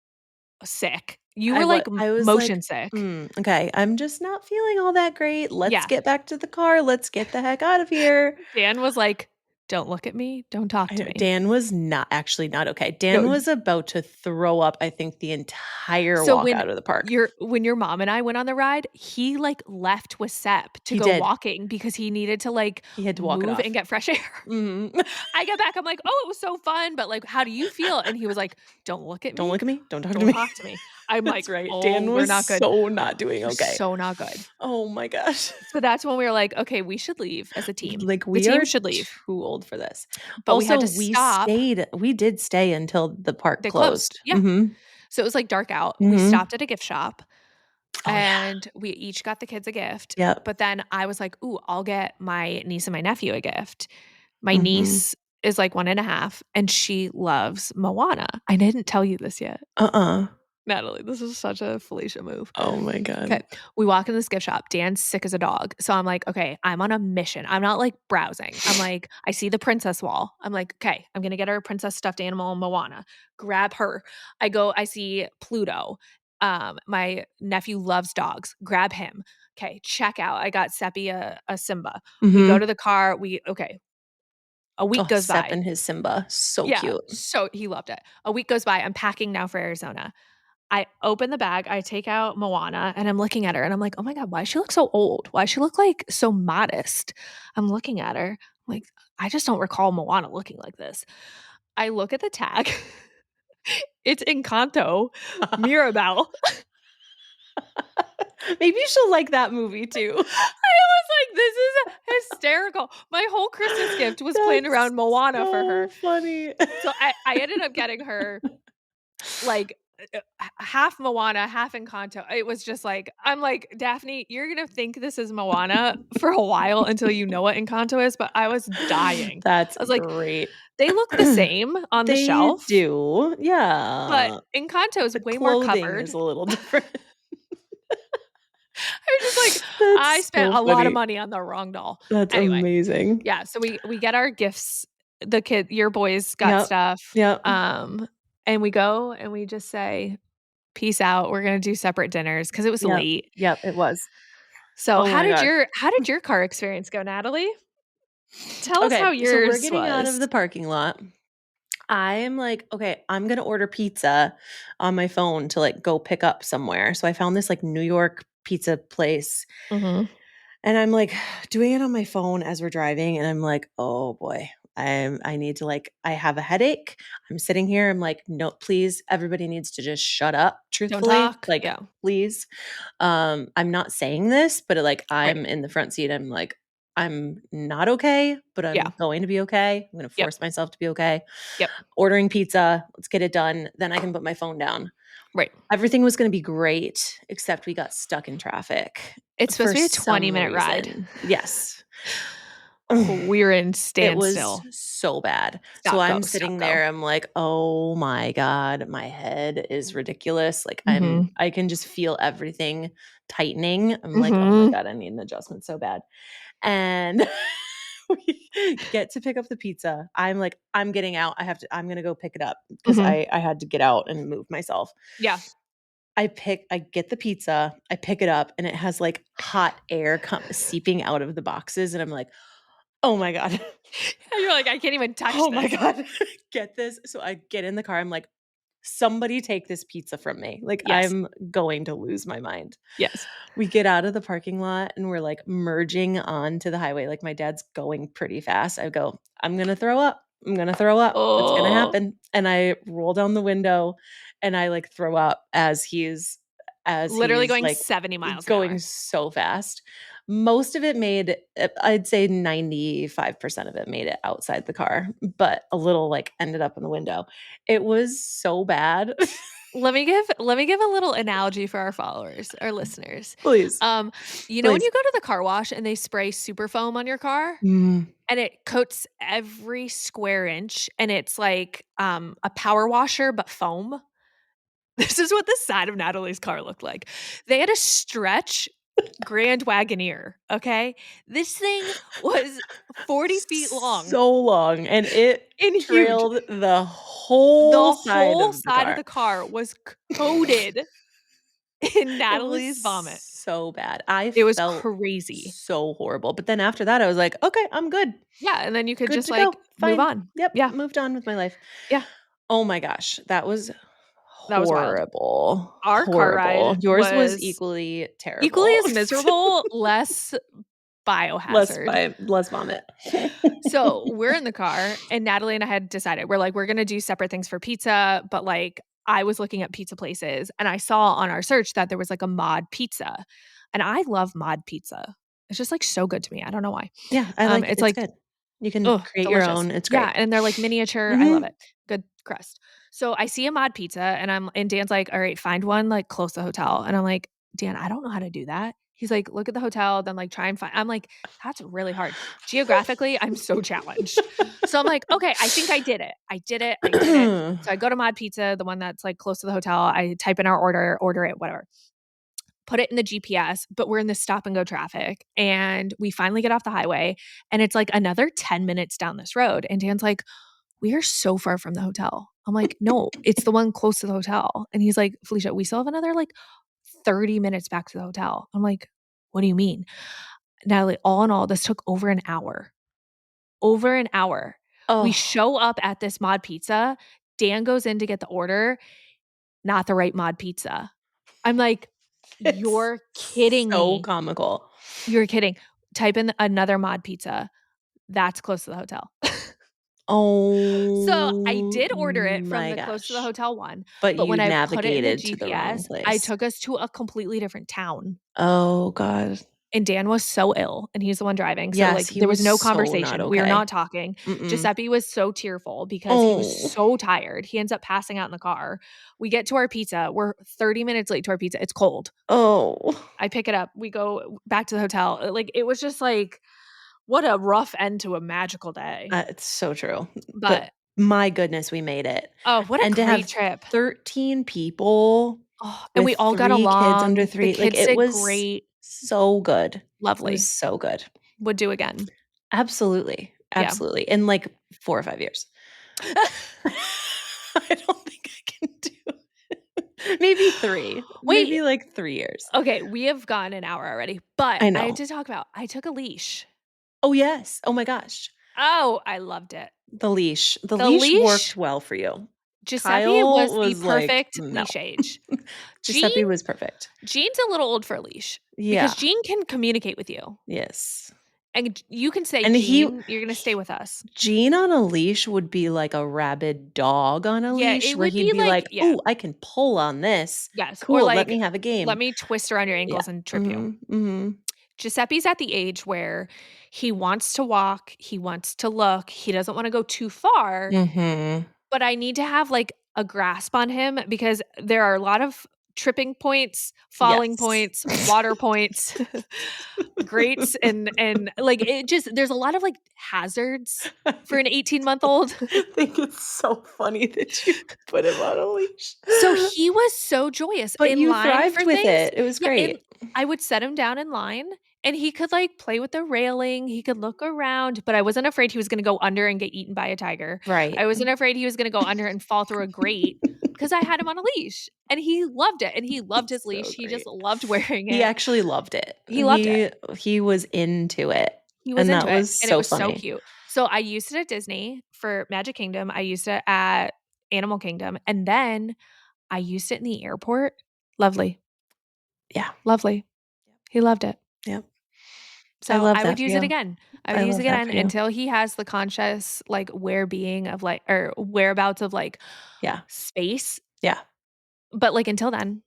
sick. You were, like, I was like, motion sick. okay, I'm just not feeling all that great. Let's Yeah. get back to the car. Let's get the heck out of here. Dan was like, "Don't look at me. Don't talk I to know me." Dan was not okay. Dan No, was about to throw up, I think, the entire so walk out of the park. when your mom and I went on the ride, he, like, left with Sep to He go did. walking because he needed to, like, He had to walk it move and off. get fresh air. Mhm. I get back, I'm like, "Oh, it was so fun, but, like, how do you feel?" And he was like, "Don't look at Don't me. look at me. Don't talk to Don't me. talk to me." I'm That's like, right. "Oh, Dan we're was not good. so not doing We're okay. so not good." Oh my gosh. So that's when we were like, "Okay, we should leave as a team. Like, The we team are should leave." too old for this. But we Also, had to stop. we did stay until the park They closed. closed. Yeah. Mhm. So it was, like, dark out. We Mhm. stopped at a gift shop, Oh, yeah. and we each got the kids a gift, Yep. but then I was like, "Ooh, I'll get my niece and my nephew a gift." My Mhm. niece is, like, 1.5, and she loves Moana. I didn't tell you this yet. Uh-uh. Natalie, this is such a Felicia move. Oh my Okay, god. we walk in this gift shop. Dan's sick as a dog. So I'm like, okay, I'm on a mission. I'm not like browsing. I'm like, I see the princess wall. I'm like, okay, I'm gonna get her a princess stuffed animal, Moana. Grab her. I see Pluto. My nephew loves dogs. Grab him. Okay, check out. I got Seppi a Simba. We go Mhm. to the car. Okay, a week Oh, goes Sep by. and his Simba. So Yeah, cute. so he loved it. A week goes by. I'm packing now for Arizona. I open the bag, I take out Moana, and I'm looking at her, and I'm like, "Oh my god, why does she look so old? Why does she look, like, so modest?" I'm looking at her, I'm like, I just don't recall Moana looking like this. I look at the tag. It's Encanto, Mirabelle. Maybe she'll like that movie too. I was like, this is hysterical. My whole Christmas gift was planned around Moana for her. Funny. So I ended up getting her like half Moana, half Encanto. It was just like, I'm like, Daphne, you're going to think this is Moana for a while until you know what Encanto is. But I was dying. That's I was like, great. they look the same on the They shelf. do. But Yeah. Encanto is The way more clothing covered. is a little different. I was just like, I That's spent so a lot of funny. money on the wrong doll. That's Anyway, amazing. yeah. So we get our gifts. The kid, your boys got Yep. stuff. Yep. And we go and we just say, peace out. We're gonna do separate dinners because it was Yep. late. Yep. It was. So Oh my gosh. how did your car experience go, Natalie? Tell us how Okay. So we're yours getting out of was. the parking lot. I'm like, okay, I'm gonna order pizza on my phone to like go pick up somewhere. So I found this like New York pizza place. Mm-hmm. And I'm like doing it on my phone as we're driving, and I'm like, oh boy, I need to like, I have a headache. I'm sitting here. I'm like, no, please, everybody needs to just shut up, Don't truthfully. talk. Like, Yeah. please. I'm not saying this, but like Right. I'm in the front seat. I'm like, I'm not okay, but Yeah. I'm going to be okay. I'm gonna Yep. force myself to be okay. Yep. Ordering pizza, let's get it done. Then I can put my phone down. Right. Everything was gonna be great, except we got stuck in traffic It's supposed for to be a some 20-minute ride. reason. Yes. We're in It was standstill. so bad. So Stop, go, I'm stop, sitting go. there, I'm like, "Oh my god, my head is ridiculous." Like Mm-hmm. I can just feel everything tightening. I'm like, "Oh my Mm-hmm. god, I need an adjustment so bad." And we get to pick up the pizza. I'm like, "I'm getting out. I'm going to go pick it up because Mm-hmm. I had to get out and move myself." Yeah. I get the pizza, I pick it up, and it has like hot air seeping out of the boxes, and I'm like, "Oh my god." You're like, I can't even touch Oh my this. god. Get this. So I get in the car. I'm like, somebody take this pizza from me. Like Yes. I'm going to lose my mind. Yes. We get out of the parking lot and we're like merging onto the highway. Like my dad's going pretty fast. I go, I'm going to throw up. I'm going to throw up. It's going to Oh, happen. And I roll down the window and I like throw up as literally he's going like 70 miles an going hour. so fast. Most of it made, I'd say 95% of it made it outside the car, but a little like ended up in the window. It was so bad. Let me give a little analogy for our followers, our listeners. Please. You know when Please. you go to the car wash and they spray super foam on your car Mm. and it coats every square inch and it's like a power washer but foam? This is what the side of Natalie's car looked like. They had a stretch Grand Wagoneer, okay? This thing was 40 feet long So long. And it and huge. trailed the whole The side whole of the side of car. the car was coated in It was Natalie's vomit. so bad. I It was felt crazy. so horrible. But then after that, I was like, okay, I'm good. Yeah, and then you could Good just, to go. like, move Fine. on. Yep. Yeah, Moved on with my life. yeah, Oh my gosh. That was that was wild. horrible. Our car Horrible. ride Yours was was equally equally terrible. as miserable, less biohazard. Less vomit. So, we're in the car, and Natalie and I had decided, we're like, we're gonna do separate things for pizza, but, like, I was looking at pizza places, and I saw on our search that there was, like, a mod pizza, and I love mod pizza. It's just, like, so good to me. I don't know why. Yeah, I like it. It's It's like, good. You can oh, create your delicious. own. It's Yeah, great. and they're, like, miniature. I love Mhm. it. Good crust. So, I see a mod pizza, and Dan's like, "All right, find one, like, close to the hotel." And I'm like, "Dan, I don't know how to do that." He's like, "Look at the hotel, then, like, try and find." I'm like, "That's really hard." Geographically, I'm so challenged. So, I'm like, "Okay, I think I did it. I did it. I did it." So, I go to mod pizza, the one that's, like, close to the hotel. I type in our order it, whatever. Put it in the GPS, but we're in this stop and go traffic. And we finally get off the highway and it's like another 10 minutes down this road. And Dan's like, we are so far from the hotel. I'm like, no, it's the one close to the hotel. And he's like, Felicia, we still have another like 30 minutes back to the hotel. I'm like, what do you mean? Natalie, all in all, this took over an hour. Over an hour. We Oh, show up at this mod pizza. Dan goes in to get the order, not the right mod pizza. I'm like, it's you're kidding so me. comical. You're kidding. Type in another mod pizza. That's close to the hotel. Oh, So I did order it from my the close to the gosh. hotel one, But but you when I put it in the navigated to the wrong GPS, I place. took us to a completely different town. Oh, God. And Dan was so ill, and he's the one driving, so, Yes, like, he there was was no so not conversation. We were okay. not talking. Mm-mm. Giuseppe was so tearful because he was Oh. so tired. He ends up passing out in the car. We get to our pizza. We're 30 minutes late to our pizza. It's cold. Oh. I pick it up. We go back to the hotel. Like, it was just, like, what a rough end to a magical day. It's so true. But my goodness, we made it. oh, what a And to great have trip. 13 people Oh, and with we all got 3 kids along. under The 3, like, kids it did was great. so good. It was Lovely. so good. Would do again. Absolutely. Yeah. Absolutely. In, like, 4 or 5 years. I don't think I can do it. Maybe 3. Wait. Maybe, like, 3 years. Okay, we have gone an hour already, but I I know. had to talk about I took a leash. Oh, yes. Oh my gosh. Oh, I loved it. The leash. The The leash leash worked well for you. Giuseppe Kyle was the was like, perfect "No." leash age. Giuseppe Jean was perfect. Jean's a little old for a leash Yeah. because Jean can communicate with you. Yes. And you can say, And "Jean, you're gonna stay with us." Jean on a leash would be like a rabid dog on a Yeah, leash it where would he'd be be like like, yeah. "Ooh, I can pull on this. Yes, or Cool, let like, me have a game." "Let me twist around your Yeah. ankles and trip you." Mhm, mhm. Giuseppe's at the age where he wants to walk, he wants to look, he doesn't wanna go too far, Mhm. but I need to have, like, a grasp on him because there are a lot of tripping points, falling Yes. points, water points, grates, and, like, it just there's a lot of, like, hazards for an 18-month-old. I think it's so funny that you put him on a leash. So he was so joyous But in you line thrived for with things. it. It was Yeah, and great. I would set him down in line, and he could, like, play with the railing, he could look around, but I wasn't afraid he was gonna go under and get eaten by a tiger. Right. I wasn't afraid he was gonna go under and fall through a grate because I had him on a leash, and he loved it, and he loved his So leash, he just great. loved wearing He it. actually loved it. He loved it. He was into it, He was and that into it, was and it so was so funny. cute. So I used it at Disney for Magic Kingdom, I used it at Animal Kingdom, and then I used it in the airport. Lovely. Yeah. Lovely. He loved it. Yep. I So love I that would for use it you. again. I would I use it love that again for you. until he has the conscious, like, where-being of, like or whereabouts of, like, Yeah. space, Yeah. but, like, until then,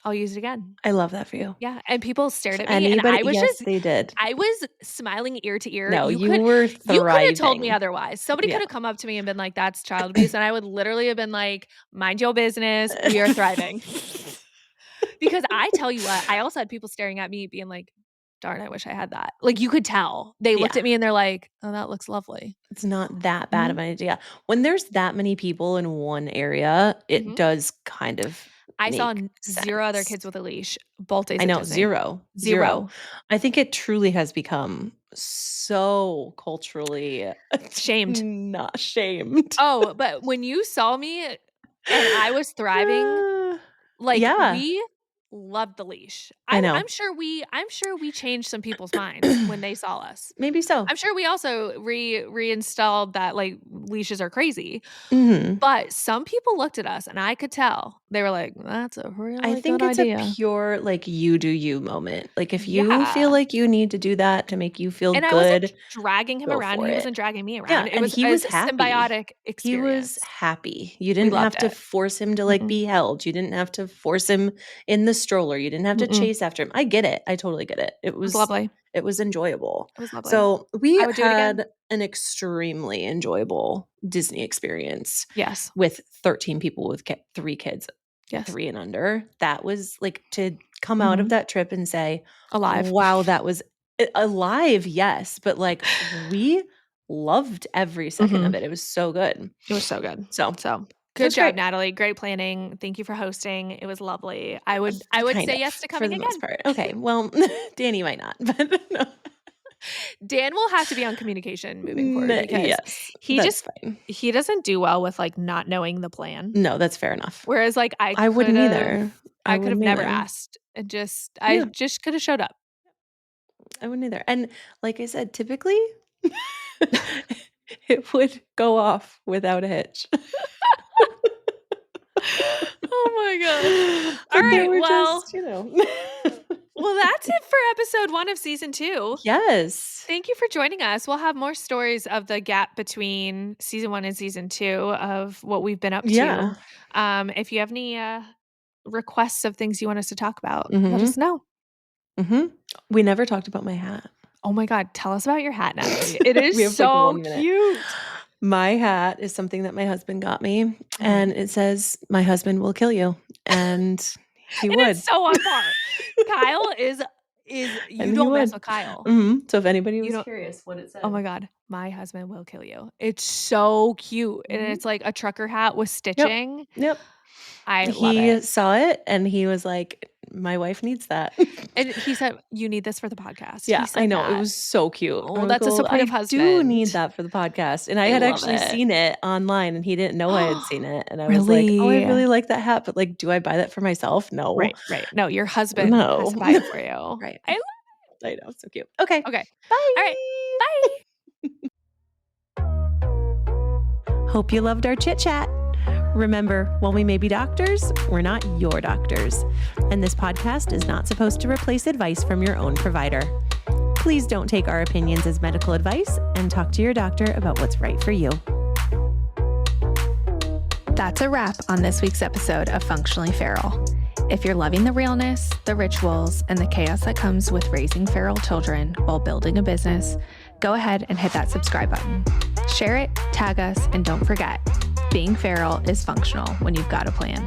I'll use it again. I love that for you. Yeah, and people stared at me, and Anybody yes, they did. I was smiling ear to ear. No, you were You could have told me thriving. otherwise. Somebody could Yeah. have come up to me and been like, "That's child abuse," and I would literally have been like, "Mind your business. We are thriving." Because I tell you what, I also had people staring at me being like, "Darn, I wish I had that." Like, you could tell. They looked Yeah. at me and they're like, "Oh, that looks lovely." It's not that bad of Mhm, an idea. When there's that many people in one area, it mhm. does kind of I saw make n 0 other sense. kids with a leash both days I at know, Disney. 0, 0. 0. I think it truly has become so culturally Shamed. not shamed. Oh, but when you saw me and I was thriving, Uh, like, yeah, we loved the leash. I know. I'm sure we changed some people's minds when they saw us. Maybe so. I'm sure we also reinstalled that, like, leashes are crazy, Mhm. but some people looked at us and I could tell. They were like, "That's a I really good think it's a idea." pure, like, you do you moment. Like, if you feel Yeah, like you need to do that to make you feel and I wasn't good, dragging him go around, for he it. wasn't dragging me Yeah, around. It and was he a was happy. symbiotic He was experience. happy. You We didn't have loved to it. force him to, like, Mm-mm, be held. You didn't have to force him in the stroller. You didn't have to mm-mm. chase after him. I get it. I totally get it. It was lovely. It was enjoyable. It was lovely. So, we I would do it again. had an extremely enjoyable Disney experience Yes. with 13 people with 3 kids, Yes. 3 and under. That was, like, to come out of Mhm. that trip and say, Alive. "Wow, that was alive," yes, but, like, we loved every second of Mhm. it. It was so good. It was so good. So, So, it good was job, great. Natalie. Great planning. Thank you for hosting. It was lovely. I would Kind say of, yes to for coming the most again. part. Okay, well, Danny might not, but no. Dan will have to be on communication moving forward because Yes, he that's just fine. he doesn't do well with, like, not knowing the plan. No, that's fair enough. Whereas, like, I wouldn't either. I I could have wouldn't never either. asked and I Yeah, just could have showed up. I wouldn't either. And like I said, typically, it would go off without a hitch. Oh my gosh. All But there right, were well, just, Well, that's it for episode 1 of season 2. Yes. Thank you for joining us. We'll have more stories of the gap between season 1 and season 2 of what we've been up Yeah. to. If you have any requests of things you want us to talk about, let Mhm. us know. Mhm. We never talked about my hat. Oh my God. Tell us about your hat, Natalie. It is We have like so 1 minute. cute. My hat is something that my husband got me, and Mhm. it says, "My husband will kill you," and he And would. it's so on par. Kyle is you And he don't mess would. with Kyle. So if anybody You was don't curious what it Oh said. my God. My husband will kill you. It's so cute. And Mhm. it's like a trucker hat with Yep. stitching. Yep. I love He it. saw it and he was like, "My wife needs that." And he said, "You need this for the podcast." He Yeah, I said know, it that. was so cute. Oh, I'm like, that's a "Well, supportive I do need husband. that for the podcast," and I I had love actually it. seen it online, and he didn't know I had seen it, and I was like, "Oh, I Really? really like that hat, but, like, do I buy that for myself? No. Right, right. No, your husband has No." to buy it for you. Right. I I know, so cute. Okay. Okay. All right. Bye. Bye. Hope you loved our chit chat. Remember, while we may be doctors, we're not your doctors. And this podcast is not supposed to replace advice from your own provider. Please don't take our opinions as medical advice and talk to your doctor about what's right for you. That's a wrap on this week's episode of Functionally Feral. If you're loving the realness, the rituals, and the chaos that comes with raising feral children while building a business, go ahead and hit that subscribe button. Share it, tag us, and don't forget, being feral is functional when you've got a plan.